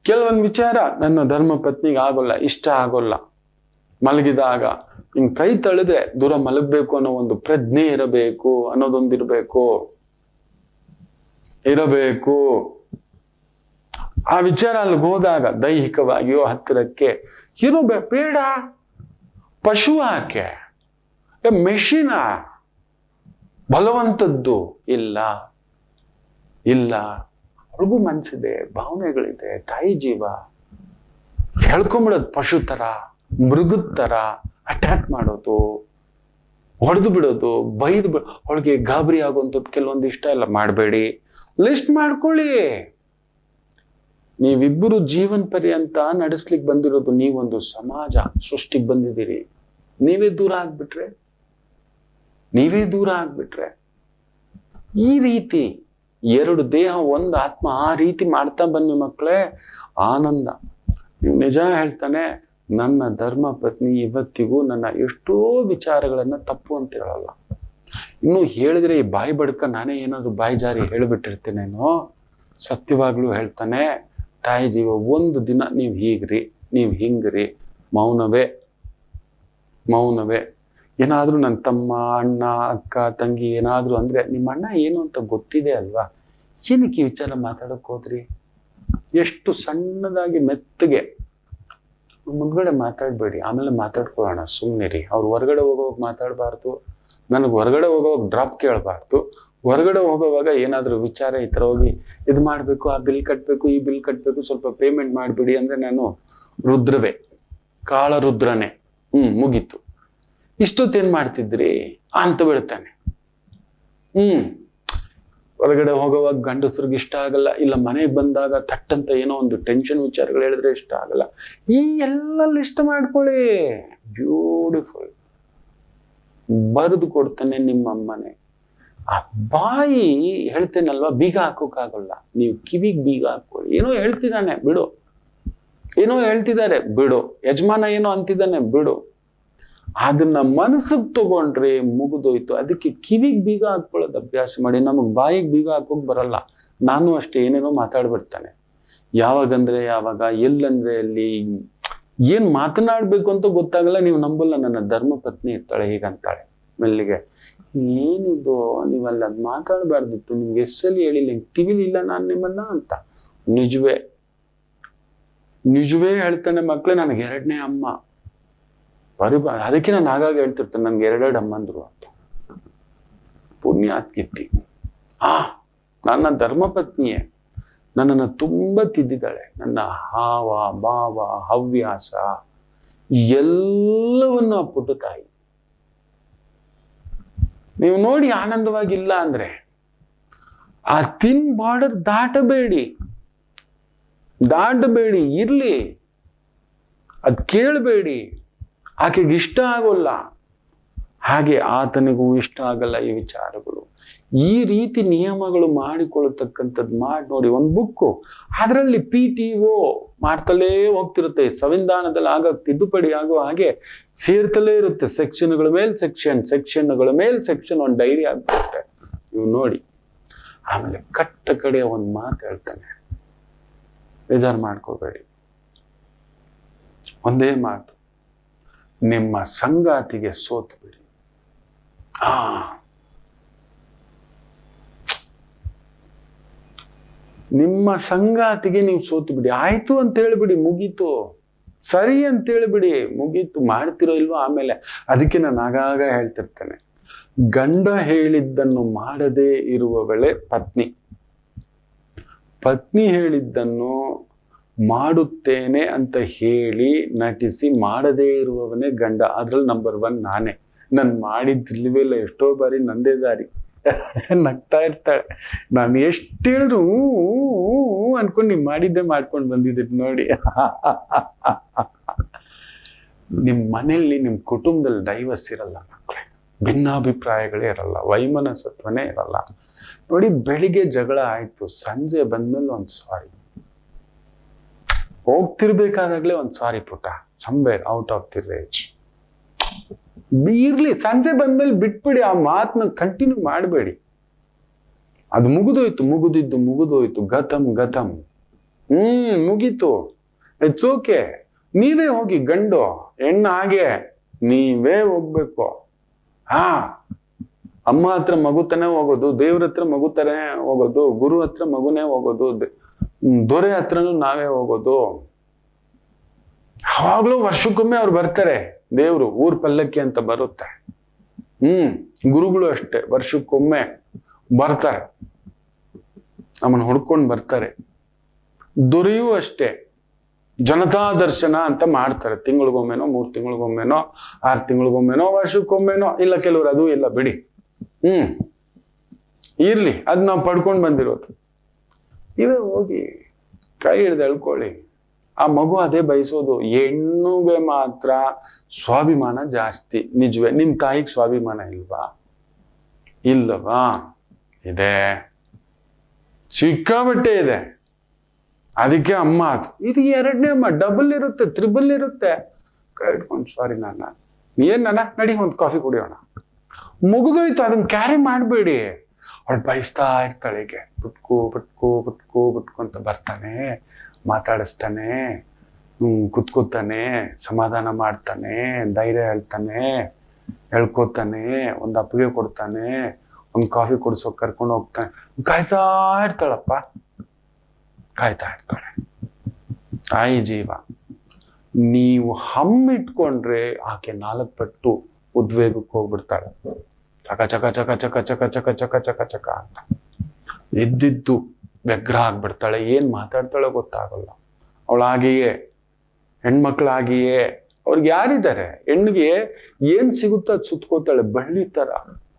A: ಕೆಲವೊಂದು ವಿಚಾರ ನನ್ನ ಧರ್ಮ ಪತ್ನಿಗೆ ಆಗೋಲ್ಲ, ಇಷ್ಟ ಆಗೋಲ್ಲ. ಮಲಗಿದಾಗ ನಿನ್ ಕೈ ತಳೆದ್ರೆ ದೂರ ಮಲಗಬೇಕು ಅನ್ನೋ ಒಂದು ಪ್ರಜ್ಞೆ ಇರಬೇಕು, ಅನ್ನೋದೊಂದಿರ್ಬೇಕು, ಆ ವಿಚಾರ ಅಲ್ಲಿಗೆ ಹೋದಾಗ ದೈಹಿಕವಾಗಿಯೋ ಹತ್ತಿರಕ್ಕೆ ಬೇಡ. ಪಶು ಆಕೆ, ಮೆಷಿನ, ಬಲವಂತದ್ದು ಇಲ್ಲ. ಅವ್ರಿಗೂ ಮನ್ಸಿದೆ, ಭಾವನೆಗಳಿದೆ, ತಾಯಿ ಜೀವ. ಹೇಳ್ಕೊಂಬಿಡೋದು ಪಶು ತರ, ಮೃಗದ ತರ ಅಟ್ಯಾಕ್ ಮಾಡೋದು, ಹೊಡೆದು ಬಿಡೋದು, ಬೈದು ಅವಳಿಗೆ ಗಾಬರಿ ಆಗುವಂಥದ್ದು ಕೆಲವೊಂದು ಇಷ್ಟ ಇಲ್ಲ. ಮಾಡಬೇಡಿ, ಲಿಸ್ಟ್ ಮಾಡ್ಕೊಳ್ಳಿ. ನೀವಿಬ್ಬರು ಜೀವನ ಪರ್ಯಂತ ನಡೆಸ್ಲಿಕ್ಕೆ ಬಂದಿರೋದು, ನೀವೊಂದು ಸಮಾಜ ಸೃಷ್ಟಿಗೆ ಬಂದಿದ್ದೀರಿ. ನೀವೇ ದೂರ ಆಗ್ಬಿಟ್ರೆ ಈ ರೀತಿ ಎರಡು ದೇಹ ಒಂದು ಆತ್ಮ, ಆ ರೀತಿ ಮಾಡ್ತಾ ಬನ್ನಿ ಮಕ್ಕಳೇ, ಆನಂದ. ನೀವು ನಿಜ ಹೇಳ್ತಾನೆ, ನನ್ನ ಧರ್ಮ ಪತ್ನಿ ಇವತ್ತಿಗೂ ನನ್ನ ಎಷ್ಟೋ ವಿಚಾರಗಳನ್ನ ತಪ್ಪು ಅಂತ ಹೇಳಲ್ಲ. ಇನ್ನು ಹೇಳಿದ್ರೆ ಈ ಬಾಯಿ ಬಡ್ಕ ನಾನೇ ಏನಾದ್ರು ಬಾಯಿ ಜಾರಿ ಹೇಳ್ಬಿಟ್ಟಿರ್ತೇನೇನೋ. ಸತ್ಯವಾಗ್ಲೂ ಹೇಳ್ತಾನೆ, ತಾಯಿ ಜೀವ, ಒಂದು ದಿನ ನೀವು ಹೀಗ್ರಿ, ನೀವು ಹಿಂಗ್ರಿ, ಮೌನವೇ. ಏನಾದ್ರೂ ನನ್ನ ತಮ್ಮ, ಅಣ್ಣ, ಅಕ್ಕ, ತಂಗಿ ಏನಾದ್ರು ಅಂದ್ರೆ, ನಿಮ್ಮ ಅಣ್ಣ ಏನು ಅಂತ ಗೊತ್ತಿದೆ ಅಲ್ವಾ, ಏನಕ್ಕೆ ಈ ವಿಚಾರ ಮಾತಾಡಕ್ ಹೋದ್ರಿ? ಎಷ್ಟು ಸಣ್ಣದಾಗಿ ಮೆತ್ತಗೆ ಮುಂದ್ಗಡೆ ಮಾತಾಡ್ಬೇಡಿ, ಆಮೇಲೆ ಮಾತಾಡ್ಕೊಳ್ಳೋಣ, ಸುಮ್ಮನಿರಿ. ಅವ್ರು ಹೊರಗಡೆ ಹೋಗೋವಾಗ ಮಾತಾಡಬಾರ್ದು, ನನಗೆ ಹೊರಗಡೆ ಹೋಗೋವಾಗ ಡ್ರಾಪ್ ಕೇಳಬಾರ್ದು. ಹೊರಗಡೆ ಹೋಗೋವಾಗ ಏನಾದರೂ ವಿಚಾರ ಈ ಥರ ಹೋಗಿ ಇದು ಮಾಡಬೇಕು, ಆ ಬಿಲ್ ಕಟ್ಟಬೇಕು, ಈ ಬಿಲ್ ಕಟ್ಟಬೇಕು, ಸ್ವಲ್ಪ ಪೇಮೆಂಟ್ ಮಾಡಿಬಿಡಿ ಅಂದರೆ ನಾನು ರುದ್ರವೇ, ಕಾಳ ರುದ್ರನೇ. ಮುಗೀತು. ಇಷ್ಟೊತ್ತೇನು ಮಾಡ್ತಿದ್ರಿ ಅಂತ ಬಿಡ್ತಾನೆ. ಹೊರಗಡೆ ಹೋಗೋವಾಗ ಗಂಡಸ್ರಿಗೆ ಇಷ್ಟ ಆಗಲ್ಲ, ಇಲ್ಲ ಮನೆಗೆ ಬಂದಾಗ ತಟ್ಟಂತ ಏನೋ ಒಂದು ಟೆನ್ಷನ್ ವಿಚಾರಗಳು ಹೇಳಿದ್ರೆ ಇಷ್ಟ ಆಗಲ್ಲ. ಈ ಎಲ್ಲ ಲಿಸ್ಟ್ ಮಾಡ್ಕೊಳ್ಳಿ, ಬ್ಯೂಟಿಫುಲ್. ಬರೆದು ಕೊಡ್ತಾನೆ ನಿಮ್ಮಮ್ಮನೆ. ಆ ಬಾಯಿ ಹೇಳ್ತೇನಲ್ವಾ, ಬೀಗ ಹಾಕೋಕ್ಕಾಗಲ್ಲ, ನೀವು ಕಿವಿಗೆ ಬೀಗ ಹಾಕೊಳ್ಳಿ. ಏನೋ ಹೇಳ್ತಿದ್ದಾನೆ ಬಿಡು, ಏನೋ ಹೇಳ್ತಿದ್ದಾರೆ ಬಿಡು, ಯಜಮಾನ ಏನೋ ಅಂತಿದ್ದಾನೆ ಬಿಡು, ಅದನ್ನ ಮನಸ್ಸಿಗೆ ತಗೊಂಡ್ರೆ ಮುಗಿದೋಯ್ತು. ಅದಕ್ಕೆ ಕಿವಿಗೆ ಬೀಗ ಹಾಕೊಳ್ಳೋದು ಅಭ್ಯಾಸ ಮಾಡಿ. ನಮಗ್ ಬಾಯಿಗೆ ಬೀಗ ಹಾಕೋಕ್ ಬರಲ್ಲ. ನಾನು ಅಷ್ಟೇ ಏನೇನೋ ಮಾತಾಡ್ಬಿಡ್ತಾನೆ. ಯಾವಾಗಂದ್ರೆ ಯಾವಾಗ, ಎಲ್ಲಂದ್ರೆ ಅಲ್ಲಿ, ಏನ್ ಮಾತನಾಡ್ಬೇಕು ಅಂತ ಗೊತ್ತಾಗಲ್ಲ. ನೀವು ನಂಬಲ್ಲ, ನನ್ನ ಧರ್ಮ ಪತ್ನಿ ಇರ್ತಾಳೆ ಹೀಗಂತಾಳೆ ಮೆಲ್ಲಿಗೆ, ಏನಿದು ನೀವಲ್ಲಿ ಅದ್ ಮಾತಾಡಬಾರ್ದಿತ್ತು, ನಿಮ್ಗೆ ಎಸ್ಸಲ್ಲಿ ಹೇಳಿಲ್ಲ, ತಿವಿಲಿಲ್ಲ ನಾನು ನಿಮ್ಮನ್ನ ಅಂತ. ನಿಜವೇ ಹೇಳ್ತಾನೆ ಮಕ್ಳೇ, ನನಗೆ 2ನೇ ಅಮ್ಮ ಅದಕ್ಕೆ ನಾನು ಆಗಾಗ ಹೇಳ್ತಿರ್ತೇನೆ, ನನ್ಗೆ 2 ಅಮ್ಮಂದ್ರು ಅಂತ. ಪುಣ್ಯಾತ್ಕಿತ್ತಿ ನನ್ನ ಧರ್ಮಪತ್ನಿಯೇ ನನ್ನನ್ನು ತುಂಬಾ ತಿದ್ದಿದ್ದಾಳೆ. ನನ್ನ ಹಾವ ಭಾವ ಹವ್ಯಾಸ ಎಲ್ಲವನ್ನು ಆ ಪುಟ್ಟ ತಾಯಿ. ನೀವು ನೋಡಿ ಆನಂದವಾಗಿಲ್ಲ ಅಂದ್ರೆ ಆ ಥಿನ್ ಬಾರ್ಡರ್ ದಾಟಬೇಡಿ, ಇರ್ಲಿ, ಅದ್ ಕೇಳಬೇಡಿ. ಆಕೆಗೆ ಇಷ್ಟ ಆಗೋಲ್ಲ, ಹಾಗೆ ಆತನಿಗೂ ಇಷ್ಟ ಆಗಲ್ಲ ಈ ವಿಚಾರಗಳು. ಈ ರೀತಿ ನಿಯಮಗಳು ಮಾಡಿಕೊಳ್ಳತಕ್ಕಂಥದ್ದು ಮಾಡಿ ನೋಡಿ. ಒಂದು ಬುಕ್ಕು ಅದರಲ್ಲಿ PTO ಮಾಡ್ತಲೇ ಹೋಗ್ತಿರುತ್ತೆ. ಸಂವಿಧಾನದಲ್ಲಿ ಆಗ ತಿದ್ದುಪಡಿ ಆಗೋ ಹಾಗೆ ಸೇರ್ತಲೇ ಇರುತ್ತೆ. ಸೆಕ್ಷನ್ಗಳ ಮೇಲೆ ಸೆಕ್ಷನ್ಗಳ ಮೇಲೆ ಸೆಕ್ಷನ್, ಒಂದು ಡೈರಿ ಆಗ್ಬಿಡುತ್ತೆ. ನೀವು ನೋಡಿ. ಆಮೇಲೆ ಕಟ್ಟ ಕಡೆ ಒಂದು ಮಾತು ಹೇಳ್ತಾನೆ, ಬೇಜಾರು ಮಾಡ್ಕೋಬೇಡಿ, ಒಂದೇ ಮಾತು, ನಿಮ್ಮ ಸಂಗಾತಿಗೆ ಸೋತು ಬಿಡಿ. ನಿಮ್ಮ ಸಂಗಾತಿಗೆ ನೀವು ಸೋತು ಬಿಡಿ. ಆಯ್ತು ಅಂತ ಹೇಳ್ಬಿಡಿ, ಮುಗೀತು. ಸರಿ ಅಂತ ಹೇಳ್ಬಿಡಿ, ಮುಗೀತು. ಮಾಡ್ತಿರೋ ಇಲ್ವೋ ಆಮೇಲೆ. ಅದಕ್ಕೆ ನಾನು ಆಗಾಗ ಹೇಳ್ತಿರ್ತೇನೆ, ಗಂಡ ಹೇಳಿದ್ದನ್ನು ಮಾಡದೇ ಇರುವವಳೆ ಪತ್ನಿ, ಪತ್ನಿ ಹೇಳಿದ್ದನ್ನು ಮಾಡುತ್ತೇನೆ ಅಂತ ಹೇಳಿ ನಟಿಸಿ ಮಾಡದೇ ಇರುವವನೇ ಗಂಡ. ಅದ್ರಲ್ಲಿ ನಂಬರ್ 1 ನಾನೇ. ನಾನು ಮಾಡಿದ್ದಿಲ್ವೇ ಇಲ್ಲ, ಎಷ್ಟೋ ಬಾರಿ ನಂದೇ ದಾರಿ. ನಗ್ತಾ ಇರ್ತಾಳೆ. ನಾನು ಎಷ್ಟು ಹೇಳಿದ್ರು ಅನ್ಕೊಂಡು ನೀವು ಮಾಡಿದ್ದೆ ಮಾಡ್ಕೊಂಡು ಬಂದಿದ್ದೀರಿ ನೋಡಿ. ನಿಮ್ ಮನೆಯಲ್ಲಿ, ನಿಮ್ ಕುಟುಂಬದಲ್ಲಿ ಡೈವರ್ಸ್ ಇರಲ್ಲ ಮಕ್ಕಳೇ, ಭಿನ್ನಾಭಿಪ್ರಾಯಗಳೇ ಇರಲ್ಲ, ವೈಮನಸತ್ವನೇ ಇರಲ್ಲ ನೋಡಿ. ಬೆಳಿಗ್ಗೆ ಜಗಳ ಆಯ್ತು, ಸಂಜೆ ಬಂದ್ಮೇಲೆ ಒಂದು ಸಾರಿ, ಹೋಗ್ತಿರ್ಬೇಕಾದಾಗ್ಲೇ ಒಂದು ಸಾರಿ ಪುಟ್ಟ, somewhere out of the range ಇರ್ಲಿ. ಸಂಜೆ ಬಂದ್ಮೇಲೆ ಬಿಟ್ಬಿಡಿ, ಆ ಮಾತನ್ನ ಕಂಟಿನ್ಯೂ ಮಾಡಬೇಡಿ. ಅದು ಮುಗಿದೋಯ್ತು, ಗತಂ ಮುಗೀತು, ಇಟ್ಸ್ ಓಕೆ. ನೀವೇ ಹೋಗಿ, ಗಂಡು ಹೆಣ್ಣು ಹಾಗೆ ನೀವೇ ಹೋಗ್ಬೇಕು. ಅಮ್ಮ ಹತ್ರ ಮಗುತನೇ ಹೋಗೋದು, ದೇವ್ರ ಹತ್ರ ಮಗುತನೇ ಹೋಗೋದು, ಗುರು ಹತ್ರ ಮಗುನೇ ಹೋಗೋದು, ದೊರೆ ಹತ್ರನೂ ನಾವೇ ಹೋಗೋದು. ಯಾವಾಗ್ಲೂ ವರ್ಷಕ್ಕೊಮ್ಮೆ ಅವ್ರು ಬರ್ತಾರೆ. ದೇವ್ರು ಊರ್ ಪಲ್ಲಕ್ಕಿ ಅಂತ ಬರುತ್ತೆ. ಗುರುಗಳು ಅಷ್ಟೇ, ವರ್ಷಕ್ಕೊಮ್ಮೆ ಬರ್ತಾರೆ, ನಮ್ಮನ್ನು ಹುಡ್ಕೊಂಡು ಬರ್ತಾರೆ. ದೊರೆಯೂ ಅಷ್ಟೇ, ಜನತಾ ದರ್ಶನ ಅಂತ ಮಾಡ್ತಾರೆ. ತಿಂಗಳಿಗೊಮ್ಮೆನೋ, 3 ತಿಂಗಳಿಗೊಮ್ಮೆನೋ, 6 ತಿಂಗಳಿಗೊಮ್ಮೆನೋ, ವರ್ಷಕ್ಕೊಮ್ಮೆನೋ, ಇಲ್ಲ ಕೆಲವರು ಅದು ಇಲ್ಲ ಬಿಡಿ. ಇರ್ಲಿ, ಅದ್ ನಾವು ಪಡ್ಕೊಂಡು ಬಂದಿರೋದು. ನೀವೇ ಹೋಗಿ ಕೈ ಹಿಡ್ದು ಎಳ್ಕೊಳ್ಳಿ. ಆ ಮಗು ಅದೇ ಬಯಸೋದು. ಹೆಣ್ಣುಗೆ ಮಾತ್ರ ಸ್ವಾಭಿಮಾನ ಜಾಸ್ತಿ, ನಿಜವೇ. ನಿಮ್ ತಾಯಿಗೆ ಸ್ವಾಭಿಮಾನ ಇಲ್ಲವಾ? ಇದೆ, ಸಿಕ್ಕಾಬಟ್ಟೆ ಇದೆ. ಅದಕ್ಕೆ ಅಮ್ಮ ಇದು 2ನೇ ಅಮ್ಮ, ಡಬಲ್ ಇರುತ್ತೆ, ತ್ರಿಬಲ್ ಇರುತ್ತೆ. ಕೈ ಇಟ್ಕೊಂಡು, ಸಾರಿ ನಾನ, ಏನ್ ನಾನ, ನಡಿ ಒಂದು ಕಾಫಿ ಕುಡಿಯೋಣ, ಮುಗಿದೋಯ್ತು. ಅದನ್ನ ಕ್ಯಾರಿ ಮಾಡಬೇಡಿ. ಅವಳು ಬಯಸ್ತಾ ಇರ್ತಾಳೆ, ಹೀಗೆ ಬಿಟ್ಕೋ ಅಂತ ಬರ್ತಾನೆ, ಮಾತಾಡಿಸ್ತಾನೆ, ಕುತ್ಕೋತಾನೆ, ಸಮಾಧಾನ ಮಾಡ್ತಾನೆ, ಧೈರ್ಯ ಹೇಳ್ಕೋತಾನೆ, ಒಂದು ಅಪ್ಪಿಗೆ ಕೊಡ್ತಾನೆ, ಒಂದು ಕಾಫಿ ಕುಡಿಸೋಕೆ ಕರ್ಕೊಂಡು ಹೋಗ್ತಾನೆ. ಕಾಯ್ತಾ ಇರ್ತಾಳಪ್ಪ, ಕಾಯ್ತಾ ಇರ್ತಾಳೆ ತಾಯಿ ಜೀವ. ನೀವು ಹಮ್ಮಿಟ್ಕೊಂಡ್ರೆ ಆಕೆ 4 ಪಟ್ಟು ಉದ್ವೇಗಕ್ಕೆ ಹೋಗ್ಬಿಡ್ತಾಳೆ. ಚಕ ಚಕ ಚಕ ಚಕ ಚಕ ಚಕ ಚಕ ಚಕ ಚಕ ಅಂತ ಎದ್ದಿದ್ದು ವ್ಯಗ್ರ ಆಗ್ಬಿಡ್ತಾಳೆ. ಏನ್ ಮಾತಾಡ್ತಾಳೆ ಗೊತ್ತಾಗಲ್ಲ. ಅವಳಾಗಿಯೇ, ಹೆಣ್ಮಕ್ಳಾಗಿಯೇ, ಅವ್ರಿಗೆ ಯಾರಿದ್ದಾರೆ? ಹೆಣ್ಣಿಗೆ ಏನ್ ಸಿಗುತ್ತೋ ಅದು ಸುತ್ಕೋತಾಳೆ, ಬಳ್ಳಿ ತರ.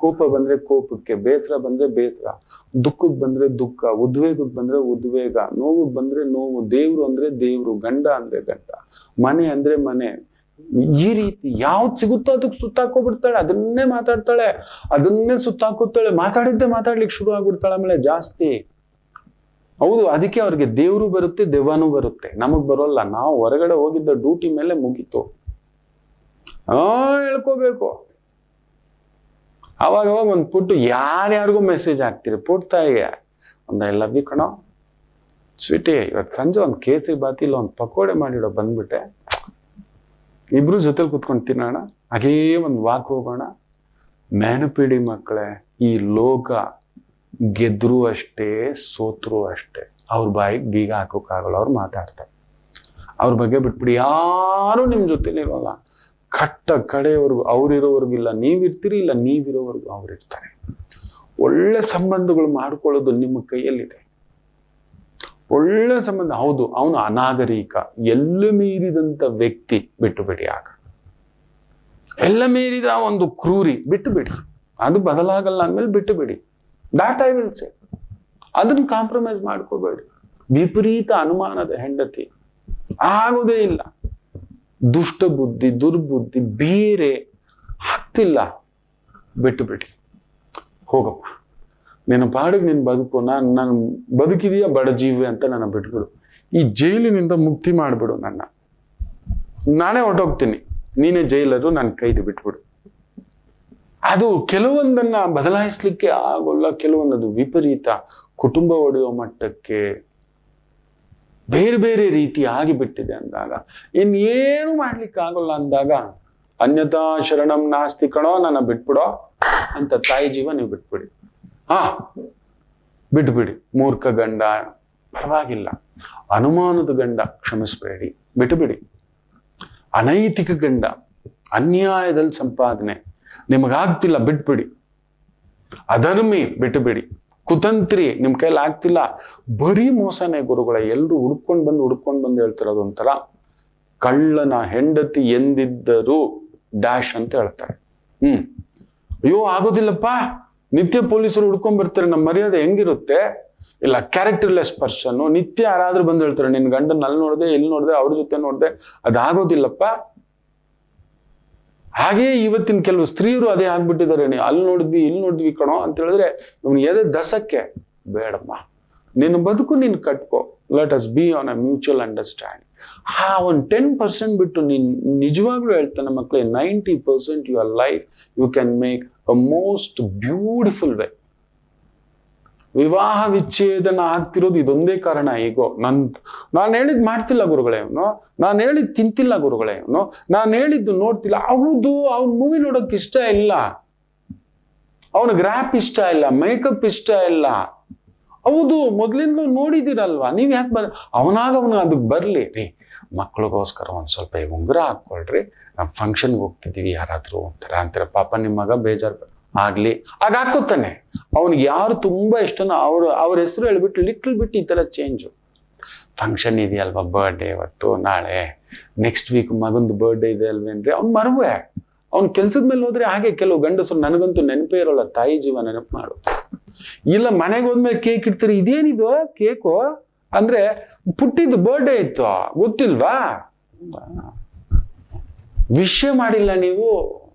A: ಕೋಪ ಬಂದ್ರೆ ಕೋಪಕ್ಕೆ, ಬೇಸರ ಬಂದ್ರೆ ಬೇಸರ, ದುಃಖಕ್ಕೆ ಬಂದ್ರೆ ದುಃಖ, ಉದ್ವೇಗಕ್ಕೆ ಬಂದ್ರೆ ಉದ್ವೇಗ, ನೋವಿಗೆ ಬಂದ್ರೆ ನೋವು, ದೇವ್ರು ಅಂದ್ರೆ ದೇವ್ರು, ಗಂಡ ಅಂದ್ರೆ ಗಂಡ, ಮನೆ ಅಂದ್ರೆ ಮನೆ. ಈ ರೀತಿ ಯಾವ್ದು ಸಿಗುತ್ತೋ ಅದಕ್ಕೆ ಸುತ್ತಾಕೋಬಿಡ್ತಾಳೆ. ಅದನ್ನೇ ಮಾತಾಡ್ತಾಳೆ, ಅದನ್ನೇ ಸುತ್ತಾಕೋತಾಳೆ. ಮಾತಾಡಿದ್ದೆ ಮಾತಾಡ್ಲಿಕ್ಕೆ ಶುರು ಆಗ್ಬಿಡ್ತಾಳೆ ಆಮೇಲೆ ಜಾಸ್ತಿ. ಹೌದು, ಅದಕ್ಕೆ ಅವ್ರಿಗೆ ದೇವ್ರು ಬರುತ್ತೆ, ದೆವ್ವನೂ ಬರುತ್ತೆ, ನಮಗ್ ಬರೋಲ್ಲ. ನಾವು ಹೊರಗಡೆ ಹೋಗಿದ್ದ ಡ್ಯೂಟಿ ಮೇಲೆ ಮುಗೀತು. ಹೇಳ್ಕೋಬೇಕು. ಅವಾಗ ಒಂದು ಪುಟ್ಟು ಯಾರ್ಯಾರಿಗೂ ಮೆಸೇಜ್ ಹಾಕ್ತೀರಿ, ಪುಟ್ತಾಯಿಗೆ ಒಂದು ಐ ಲವ್ ಯು ಕಣೋ ಸ್ವೀಟಿ, ಇವತ್ತು ಸಂಜೆ ಒಂದು ಕೇಸರಿ ಬಾತಿ ಇಲ್ಲ ಒಂದು ಪಕೋಡೆ ಮಾಡಿಡೋ ಬಂದ್ಬಿಟ್ಟೆ, ಇಬ್ರು ಜೊತೆಲಿ ಕುತ್ಕೊಂಡು ತಿನ್ನೋಣ, ಹಾಗೇ ಒಂದು ವಾಕ್ ಹೋಗೋಣ. ನೆನಪಿಡಿ ಮಕ್ಕಳೇ, ಈ ಲೋಕ ಗೆದ್ರು ಅಷ್ಟೇ, ಸೋತ್ರು ಅಷ್ಟೇ. ಅವ್ರ ಬಾಯಿಗೆ ಬೀಗ ಹಾಕೋಕ್ಕಾಗಲ್ಲ, ಅವ್ರು ಮಾತಾಡ್ತಾರೆ. ಅವ್ರ ಬಗ್ಗೆ ಬಿಟ್ಬಿಡಿ, ಯಾರು ನಿಮ್ಮ ಜೊತೆಲಿ ಇರೋಲ್ಲ. ಕಟ್ಟ ಕಡೆಯವರೆಗೂ ಅವ್ರಿರೋವರೆಗಿಲ್ಲ ನೀವಿರ್ತೀರಿ, ಇಲ್ಲ ನೀವಿರೋವರೆಗೂ ಅವ್ರಿರ್ತಾರೆ. ಒಳ್ಳೆ ಸಂಬಂಧಗಳು ಮಾಡ್ಕೊಳ್ಳೋದು ನಿಮ್ಮ ಕೈಯಲ್ಲಿದೆ. ಒಳ್ಳೆ ಸಂಬಂಧ. ಹೌದು, ಅವನು ಅನಾಗರಿಕ, ಎಲ್ಲ ಮೀರಿದಂತ ವ್ಯಕ್ತಿ, ಬಿಟ್ಟು ಬಿಡಿ. ಆಗ ಎಲ್ಲ ಮೀರಿದ ಒಂದು ಕ್ರೂರಿ, ಬಿಟ್ಟು ಬಿಡಿ. ಅದು ಬದಲಾಗಲ್ಲ ಅಂದ್ಮೇಲೆ ಬಿಟ್ಟು ಬಿಡಿ. ದಾಟ್ ಐ ವಿಲ್ ಸೇ. ಅದನ್ನ ಕಾಂಪ್ರಮೈಸ್ ಮಾಡ್ಕೋಬೇಡಿ. ವಿಪರೀತ ಅನುಮಾನದ ಹೆಂಡತಿ ಆಗೋದೇ ಇಲ್ಲ. ದುಷ್ಟ ಬುದ್ಧಿ, ದುರ್ಬುದ್ಧಿ ಬೇರೆ ಆಗ್ತಿಲ್ಲ, ಬಿಟ್ಟು ಬಿಡಿ. ಹೋಗಪ್ಪ, ನಿನ್ನ ಪಾಡಿಗೆ ನೀನು ಬದುಕು. ನಾನು ಬದುಕಿದೀಯ ಬಡ ಜೀವಿ ಅಂತ ನನ್ನ ಬಿಟ್ಬಿಡು. ಈ ಜೈಲಿನಿಂದ ಮುಕ್ತಿ ಮಾಡಿಬಿಡು. ನಾನೇ ಹೊರಟೋಗ್ತೀನಿ, ನೀನೇ ಜೈಲರು, ನನ್ನ ಕೈದು ಬಿಟ್ಬಿಡು. ಅದು ಕೆಲವೊಂದನ್ನ ಬದಲಾಯಿಸ್ಲಿಕ್ಕೆ ಆಗೋಲ್ಲ. ಕೆಲವೊಂದದು ವಿಪರೀತ ಕುಟುಂಬ ಒಡೆಯೋ ಮಟ್ಟಕ್ಕೆ ಬೇರೆ ಬೇರೆ ರೀತಿ ಆಗಿಬಿಟ್ಟಿದೆ ಅಂದಾಗ, ಇನ್ನೇನು ಮಾಡ್ಲಿಕ್ಕೆ ಆಗೋಲ್ಲ ಅಂದಾಗ, ಅನ್ಯಥಾ ಶರಣಂ ನಾಸ್ತಿ ಕಣೋ, ನನ್ನ ಬಿಟ್ಬಿಡೋ ಅಂತ ತಾಯಿ ಜೀವ ನೀವು ಬಿಟ್ಬಿಡಿ. ಬಿಟ್ಬಿಡಿ. ಮೂರ್ಖ ಗಂಡ ಪರವಾಗಿಲ್ಲ, ಅನುಮಾನದ ಗಂಡ ಕ್ಷಮಿಸ್ಬೇಡಿ, ಬಿಟ್ಟುಬಿಡಿ. ಅನೈತಿಕ ಗಂಡ, ಅನ್ಯಾಯದಲ್ಲಿ ಸಂಪಾದನೆ ನಿಮಗಾಗ್ತಿಲ್ಲ, ಬಿಟ್ಬಿಡಿ. ಅಧರ್ಮಿ, ಬಿಟ್ಟುಬಿಡಿ. ಕುತಂತ್ರಿ, ನಿಮ್ ಕೈಲಿ ಆಗ್ತಿಲ್ಲ, ಬರೀ ಮೋಸನೇ ಗುರುಗಳ. ಎಲ್ರು ಹುಡ್ಕೊಂಡ್ ಬಂದು ಹೇಳ್ತಿರೋದು ಒಂಥರ ಕಳ್ಳನ ಹೆಂಡತಿ ಎಂದಿದ್ದರು ಡ್ಯಾಶ್ ಅಂತ ಹೇಳ್ತಾರೆ. ಅಯ್ಯೋ ಆಗೋದಿಲ್ಲಪ್ಪ, ನಿತ್ಯ ಪೊಲೀಸರು ಹುಡ್ಕೊಂಡ್ ಬರ್ತಾರೆ, ನಮ್ಮ ಮರ್ಯಾದೆ ಹೆಂಗಿರುತ್ತೆ? ಇಲ್ಲ, ಕ್ಯಾರೆಕ್ಟರ್ಲೆಸ್ ಪರ್ಸನ್. ನಿತ್ಯ ಯಾರಾದ್ರೂ ಬಂದು ಹೇಳ್ತಾರೆ, ನಿನ್ ಗಂಡನ ಅಲ್ಲಿ ನೋಡ್ದೆ, ಇಲ್ಲಿ ನೋಡ್ದೆ, ಅವ್ರ ಜೊತೆ ನೋಡ್ದೆ, ಅದಾಗೋದಿಲ್ಲಪ್ಪ. ಹಾಗೆ ಇವತ್ತಿನ ಕೆಲವು ಸ್ತ್ರೀಯರು ಅದೇ ಆಗ್ಬಿಟ್ಟಿದ್ದಾರೆ. ನೀವು ಅಲ್ಲಿ ನೋಡಿದ್ವಿ, ಇಲ್ಲಿ ನೋಡಿದ್ವಿ ಕಣೋ ಅಂತ ಹೇಳಿದ್ರೆ ಇವ್ನಿಗೆ ಎದೆ ದಸಕ್ಕೆ. ಬೇಡಮ್ಮ, ನಿನ್ನ ಬದುಕು ನೀನು ಕಟ್ಕೋ. Let us be on a mutual understanding. ಒಂದು 10% ಬಿಟ್ಟು ನೀನ್ ನಿಜವಾಗ್ಲೂ ಹೇಳ್ತಾನೆ ಮಕ್ಕಳೇ, 90% your life you can make a most beautiful way. ವಿವಾಹ ವಿಚ್ಛೇದನ ಆಗ್ತಿರೋದು ಇದೊಂದೇ ಕಾರಣ. ಈಗೋ ನಾನು ಹೇಳಿದ್ ಮಾಡ್ತಿಲ್ಲ ಗುರುಗಳೇ ಇವನು, ನಾನು ಹೇಳಿದ್ ತಿಂತಿಲ್ಲ ಗುರುಗಳೇ ಇವನು, ನಾನು ಹೇಳಿದ್ದು ನೋಡ್ತಿಲ್ಲ. ಹೌದು, ಅವ್ನ ಮೂವಿ ನೋಡೋಕೆ ಇಷ್ಟ ಇಲ್ಲ, ಅವನಿಗೆ ರ್ಯಾಪ್ ಇಷ್ಟ ಇಲ್ಲ, ಮೇಕಪ್ ಇಷ್ಟ ಇಲ್ಲ. ಹೌದು, ಮೊದ್ಲಿಂದಲೂ ನೋಡಿದಿರಲ್ವಾ, ನೀವ್ ಯಾಕೆ ಅವನಾಗ ಅದಕ್ಕೆ ಬರ್ಲಿ ರೀ. ಮಕ್ಳಿಗೋಸ್ಕರ ಒಂದ್ ಸ್ವಲ್ಪ ಉಂಗುರ ಹಾಕೊಳ್ರಿ, ನಾವು ಫಂಕ್ಷನ್ಗೆ ಹೋಗ್ತಿದೀವಿ, ಯಾರಾದ್ರೂ ಒಂಥರ ಅಂತೀರ, ಪಾಪ ನಿಮ್ಮ ಮಗ ಬೇಜಾರು ಆಗ್ಲಿ, ಆಗ ಹಾಕೋತಾನೆ. ಅವ್ನಿಗೆ ಯಾರು ತುಂಬಾ ಇಷ್ಟನೋ ಅವ್ರ ಹೆಸರು ಹೇಳ್ಬಿಟ್ಟು ಲಿಟ್ಲ್ ಬಿಟ್ಟು ಈ ತರ ಚೇಂಜು. ಫಂಕ್ಷನ್ ಇದೆಯಲ್ವಾ, ಬರ್ಡೇ ಇವತ್ತು ನಾಳೆ ನೆಕ್ಸ್ಟ್ ವೀಕ್ ಮಗಂದು ಬರ್ಡೇ ಇದೆ ಅಲ್ವೇನ್ರಿ, ಅವ್ನ್ ಮರುವೆ. ಅವ್ನ್ ಕೆಲ್ಸದ ಮೇಲೆ ಹೋದ್ರೆ ಹಾಗೆ ಕೆಲವು ಗಂಡಸರು, ನನಗಂತೂ ನೆನಪೇ ಇರೋಲ್ಲ, ತಾಯಿ ಜೀವ ನೆನಪು ಮಾಡು. ಇಲ್ಲ, ಮನೆಗೆ ಹೋದ್ಮೇಲೆ ಕೇಕ್ ಇಡ್ತಾರೆ, ಇದೇನಿದು ಕೇಕು ಅಂದ್ರೆ ಪುಟ್ಟಿದ್ದು ಬರ್ಡೇ ಇತ್ತು, ಗೊತ್ತಿಲ್ವಾ? ವಿಷಯ ಮಾಡಿಲ್ಲ ನೀವು,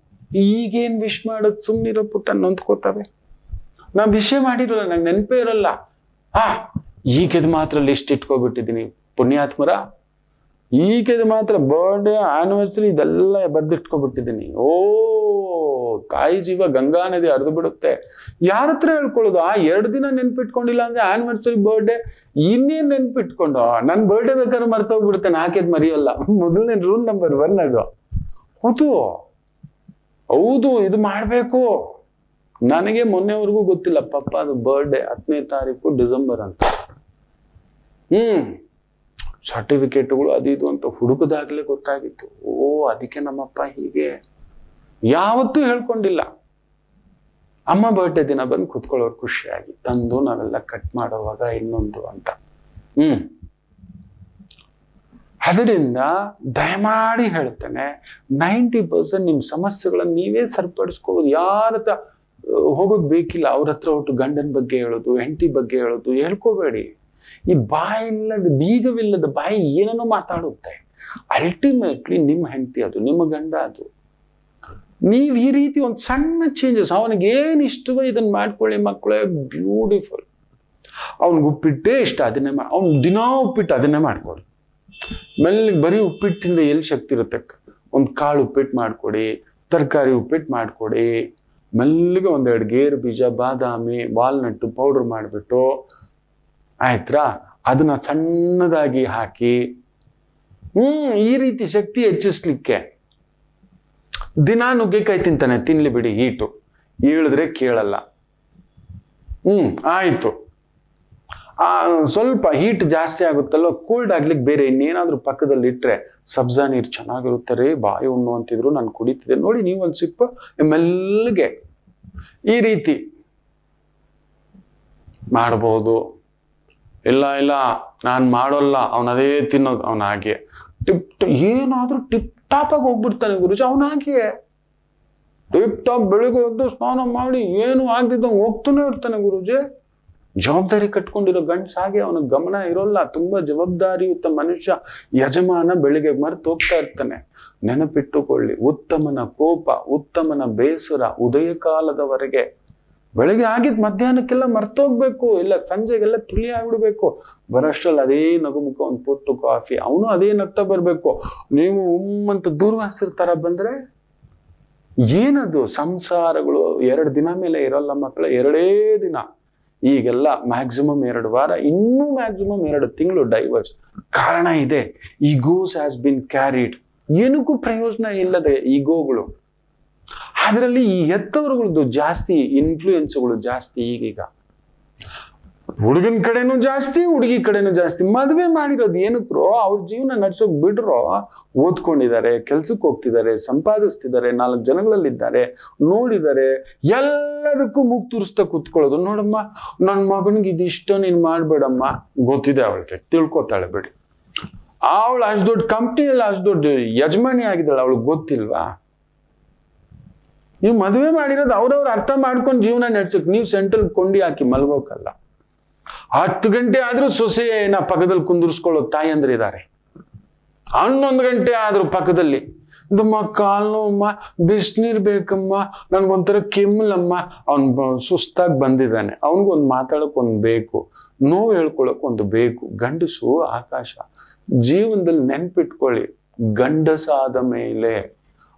A: ಈಗೇನ್ ವಿಶ್ ಮಾಡೋದು, ಸುಮ್ನಿರೋ ಪುಟ್ಟ ನೊಂದ್ಕೋತವೆ. ನಾ ವಿಷಯ ಮಾಡಿರಲ್ಲ, ನಂಗೆ ನೆನಪೇ ಇರಲ್ಲ. ಈಗದು ಮಾತ್ರ ಲಿಸ್ಟ್ ಇಟ್ಕೊಬಿಟ್ಟಿದ್ದೀನಿ ಪುಣ್ಯಾತ್ಮರ. ಈಗದು ಮಾತ್ರ ಬರ್ಡೇ, ಆನಿವರ್ಸರಿ ಇದೆಲ್ಲ ಬರ್ದಿಟ್ಕೊಬಿಟ್ಟಿದ್ದೀನಿ. ಓ ತಾಯಿ ಜೀವ ಗಂಗಾ ನದಿ ಹರಿದು ಬಿಡುತ್ತೆ. ಯಾರ ಹತ್ರ ಹೇಳ್ಕೊಳ್ಳೋದು? 2 ದಿನ ನೆನ್ಪಿಟ್ಕೊಂಡಿಲ್ಲ ಅಂದ್ರೆ ಆನಿವರ್ಸರಿ, ಬರ್ಡೇ, ಇನ್ನೇನ್ ನೆನ್ಪಿಟ್ಕೊಂಡು? ನನ್ ಬರ್ಡೇ ಬೇಕಾದ್ರೆ ಮರ್ತೋಗ್ಬಿಡುತ್ತೆ, ನಾಲ್ಕೇದ್ ಮರೆಯಲ್ಲ. ಮೊದಲನೇ ರೂಲ್ ನಂಬರ್ 1 ಅದು. ಹೌದು, ಇದು ಮಾಡ್ಬೇಕು. ನನಗೆ ಮೊನ್ನೆವರೆಗೂ ಗೊತ್ತಿಲ್ಲ ಪಪ್ಪ ಅದು ಬರ್ಡೇ 10ನೇ ತಾರೀಕು ಡಿಸೆಂಬರ್ ಅಂತ. ಸರ್ಟಿಫಿಕೇಟ್ಗಳು ಅದು ಇದು ಅಂತ ಹುಡುಕದಾಗ್ಲೇ ಗೊತ್ತಾಗಿತ್ತು. ಅದಕ್ಕೆ ನಮ್ಮಪ್ಪ ಹೀಗೆ ಯಾವತ್ತೂ ಹೇಳ್ಕೊಂಡಿಲ್ಲ. ಅಮ್ಮ ಬರ್ಡೇ ದಿನ ಬಂದು ಕುತ್ಕೊಳ್ಳೋರು ಖುಷಿಯಾಗಿ ತಂದು ನಾವೆಲ್ಲ ಕಟ್ ಮಾಡುವಾಗ ಇನ್ನೊಂದು ಅಂತ. ಅದರಿಂದ ದಯಮಾಡಿ ಹೇಳ್ತೇನೆ, 90% ನಿಮ್ ಸಮಸ್ಯೆಗಳನ್ನ ನೀವೇ ಸರಿಪಡಿಸ್ಕೋಬಹುದು. ಯಾರ ಹತ್ರ ಹೋಗೋದ್ ಬೇಕಿಲ್ಲ. ಅವ್ರ ಹತ್ರ ಒಟ್ಟು ಗಂಡನ ಬಗ್ಗೆ ಹೇಳೋದು, ಹೆಂಡತಿ ಬಗ್ಗೆ ಹೇಳೋದು ಹೇಳ್ಕೋಬೇಡಿ. ಈ ಬಾಯಿಲ್ಲದ, ಬೀಗವಿಲ್ಲದ ಬಾಯಿ ಏನನ್ನೋ ಮಾತಾಡುತ್ತೆ. ಅಲ್ಟಿಮೇಟ್ಲಿ ನಿಮ್ಮ ಹೆಂಡತಿ ಅದು, ನಿಮ್ಮ ಗಂಡ ಅದು. ನೀವ್ ಈ ರೀತಿ ಒಂದು ಸಣ್ಣ ಚೇಂಜಸ್, ಅವನಿಗೆ ಏನ್ ಇಷ್ಟವೋ ಇದನ್ನ ಮಾಡ್ಕೊಳ್ಳಿ ಮಕ್ಕಳೇ, ಬ್ಯೂಟಿಫುಲ್. ಅವ್ನಿಗೆ ಉಪ್ಪಿಟ್ಟೇ ಇಷ್ಟ, ಅದನ್ನೇ ಅವ್ನು ದಿನಾ ಉಪ್ಪಿಟ್ಟು ಅದನ್ನೇ ಮಾಡ್ಕೊಡಿ. ಮೆಲ್ಲಿಗೆ ಬರೀ ಉಪ್ಪಿಟ್ಟಿಂದ ಎಲ್ಲಿ ಶಕ್ತಿ ಇರುತ್ತೆ? ಒಂದು ಕಾಳು ಉಪ್ಪಿಟ್ಟು ಮಾಡ್ಕೊಡಿ, ತರಕಾರಿ ಉಪ್ಪಿಟ್ಟು ಮಾಡ್ಕೊಡಿ, ಮೆಲ್ಲಿಗೆ 1-2 ಗೇರು ಬೀಜ, ಬಾದಾಮಿ, ವಾಲ್ನಟ್ ಪೌಡರ್ ಮಾಡಿಬಿಟ್ಟು ಆಯ್ತಾ, ಅದನ್ನ ಸಣ್ಣದಾಗಿ ಹಾಕಿ ಈ ರೀತಿ ಶಕ್ತಿ ಹೆಚ್ಚಿಸ್ಲಿಕ್ಕೆ ದಿನ ನುಗ್ಗೆಕಾಯಿ ತಿಂತಾನೆ, ತಿನ್ಲಿ ಬಿಡಿ, ಹೀಟು, ಹೇಳಿದ್ರೆ ಕೇಳಲ್ಲ. ಆಯ್ತು, ಸ್ವಲ್ಪ ಹೀಟ್ ಜಾಸ್ತಿ ಆಗುತ್ತಲ್ಲೋ, ಕೋಲ್ಡ್ ಆಗ್ಲಿಕ್ಕೆ ಬೇರೆ ಇನ್ನೇನಾದ್ರೂ ಪಕ್ಕದಲ್ಲಿ ಇಟ್ರೆ, ಸಬ್ಜಾ ನೀರು ಚೆನ್ನಾಗಿರುತ್ತೆ ರೀ, ಬಾಯಿ ಉಣ್ಣು ಅಂತಿದ್ರು, ನಾನು ಕುಡಿತಿದ್ದೆ ನೋಡಿ, ನೀವು ಒಂದು ಸಿಪ್ಪ ಮೆಲ್ಲಗೆ ಈ ರೀತಿ ಮಾಡಬಹುದು. ಇಲ್ಲ ನಾನು ಮಾಡೋಲ್ಲ, ಅವನದೇ ತಿನ್ನೋದು, ಅವನಾಗೆ ಏನಾದ್ರೂ ಟಿಪ್ ಟಾಪ್ ಆಗಿ ಹೋಗ್ಬಿಡ್ತಾನೆ ಗುರುಜಿ, ಅವನಾಗೆ ಟಿಪ್ ಟಾಪ್ ಬೆಳಿಗ್ಗೆ ಎದ್ದು ಸ್ನಾನ ಮಾಡಿ ಏನು ಆಗ್ದಿದ್ದಂಗೆ ಹೋಗ್ತಾನೆ ಇರ್ತಾನೆ ಗುರುಜಿ. ಜವಾಬ್ದಾರಿ ಕಟ್ಕೊಂಡಿರೋ ಗಂಡಸ ಹಾಗೆ, ಅವನಿಗೆ ಗಮನ ಇರೋಲ್ಲ. ತುಂಬಾ ಜವಾಬ್ದಾರಿಯುತ ಮನುಷ್ಯ, ಯಜಮಾನ ಬೆಳಿಗ್ಗೆ ಮರೆತು ಹೋಗ್ತಾ ಇರ್ತಾನೆ. ನೆನಪಿಟ್ಟುಕೊಳ್ಳಿ, ಉತ್ತಮನ ಕೋಪ, ಉತ್ತಮನ ಬೇಸರ ಉದಯ ಕಾಲದವರೆಗೆ. ಬೆಳಿಗ್ಗೆ ಆಗಿದ್ ಮಧ್ಯಾಹ್ನಕ್ಕೆಲ್ಲ ಮರ್ತೋಗ್ಬೇಕು, ಇಲ್ಲ ಸಂಜೆಗೆಲ್ಲ ತಿಳಿ ಆಗ್ಬಿಡ್ಬೇಕು. ಬರೋಷ್ಟ್ರಲ್ಲಿ ಅದೇ ನಗುಮುಖ, ಒಂದು ಪುಟ್ಟು ಕಾಫಿ, ಅವನು ಅದೇ ನಗ್ತಾ ಬರ್ಬೇಕು. ನೀವು ಅಂತ ದೂರ್ವಾಸರ ತರ ಬಂದ್ರೆ ಏನದು ಸಂಸಾರಗಳು? 2 ದಿನ ಮೇಲೆ ಇರಲ್ಲ ಮಕ್ಕಳ, 2 ದಿನ. ಈಗೆಲ್ಲ ಮ್ಯಾಕ್ಸಿಮಮ್ 2 ವಾರ, ಇನ್ನೂ ಮ್ಯಾಕ್ಸಿಮಮ್ 2 ತಿಂಗಳು ಡೈವರ್ಸ್. ಕಾರಣ ಇದೆ, ಈಗೋಸ್ ಹ್ಯಾಸ್ ಬಿನ್ ಕ್ಯಾರಿಡ್. ಏನಕ್ಕೂ ಪ್ರಯೋಜನ ಇಲ್ಲದೆ ಈಗೋಗಳು. ಅದರಲ್ಲಿ ಈ ಹೆತ್ತವರುಗಳದ್ದು ಜಾಸ್ತಿ ಇನ್ಫ್ಲೂಯೆನ್ಸ್ಗಳು ಜಾಸ್ತಿ. ಈಗೀಗ ಹುಡುಗನ ಕಡೆನೂ ಜಾಸ್ತಿ, ಹುಡುಗಿ ಕಡೆನೂ ಜಾಸ್ತಿ. ಮದುವೆ ಮಾಡಿರೋದು ಏನಕ್ರೋ? ಅವ್ರ ಜೀವನ ನಡ್ಸೋಕ್ ಬಿಡ್ರೋ, ಓದ್ಕೊಂಡಿದ್ದಾರೆ, ಕೆಲ್ಸಕ್ಕೆ ಹೋಗ್ತಿದ್ದಾರೆ, ಸಂಪಾದಿಸ್ತಿದ್ದಾರೆ, 4 ಜನಗಳಲ್ಲಿದ್ದಾರೆ, ನೋಡಿದ್ದಾರೆ, ಎಲ್ಲದಕ್ಕೂ ಮೂಗ್ ತುರಿಸ್ತಾ ಕೂತ್ಕೊಳ್ಳೋದು. ನೋಡಮ್ಮ, ನನ್ನ ಮಗನಿಗೆ ಇದಿಷ್ಟ, ನೀನ್ ಮಾಡ್ಬೇಡಮ್ಮ. ಗೊತ್ತಿದೆ ಅವಳಿಗೆ, ತಿಳ್ಕೊತಾಳೆ ಬಿಡಿ. ಅವಳು ಅಷ್ಟು ದೊಡ್ಡ ಕಂಪ್ನಿಯಲ್ಲಿ ಅಷ್ಟು ದೊಡ್ಡ ಯಜಮಾನಿ ಆಗಿದ್ದಾಳೆ, ಅವಳಿಗೆ ಗೊತ್ತಿಲ್ವಾ? ನೀವು ಮದುವೆ ಮಾಡಿರೋದು ಅವ್ರವ್ರು ಅರ್ಥ ಮಾಡ್ಕೊಂಡು ಜೀವನ ನಡೆಸಕ್. ನೀವು ಸೆಂಟ್ರಲ್ ಕೊಂಡಿ ಹಾಕಿ ಮಲ್ಗೋಕಲ್ಲ. 10 ಗಂಟೆ ಆದ್ರೂ ಸೊಸೆನ ಪಕ್ಕದಲ್ಲಿ ಕುಂದಿರ್ಸ್ಕೊಳ್ಳೋ ತಾಯಂದ್ರೆ ಇದ್ದಾರೆ. 11 ಗಂಟೆ ಆದ್ರೂ ಪಕ್ಕದಲ್ಲಿ, ಕಾಲ್ ನೋವಮ್ಮ, ಬಿಸಿನೀರ್ ಬೇಕಮ್ಮ, ನನ್ಗೊಂಥರ ಕೆಮ್ಮಲಮ್ಮ. ಅವ್ನ್ ಸುಸ್ತಾಗಿ ಬಂದಿದ್ದಾನೆ, ಅವನಿಗೊಂದು ಮಾತಾಡಕ್ ಒಂದು ಬೇಕು, ನೋವು ಹೇಳ್ಕೊಳಕ್ ಒಂದು ಬೇಕು. ಗಂಡಸು ಆಕಾಶ. ಜೀವನದಲ್ಲಿ ನೆನ್ಪಿಟ್ಕೊಳ್ಳಿ, ಗಂಡಸಾದ ಮೇಲೆ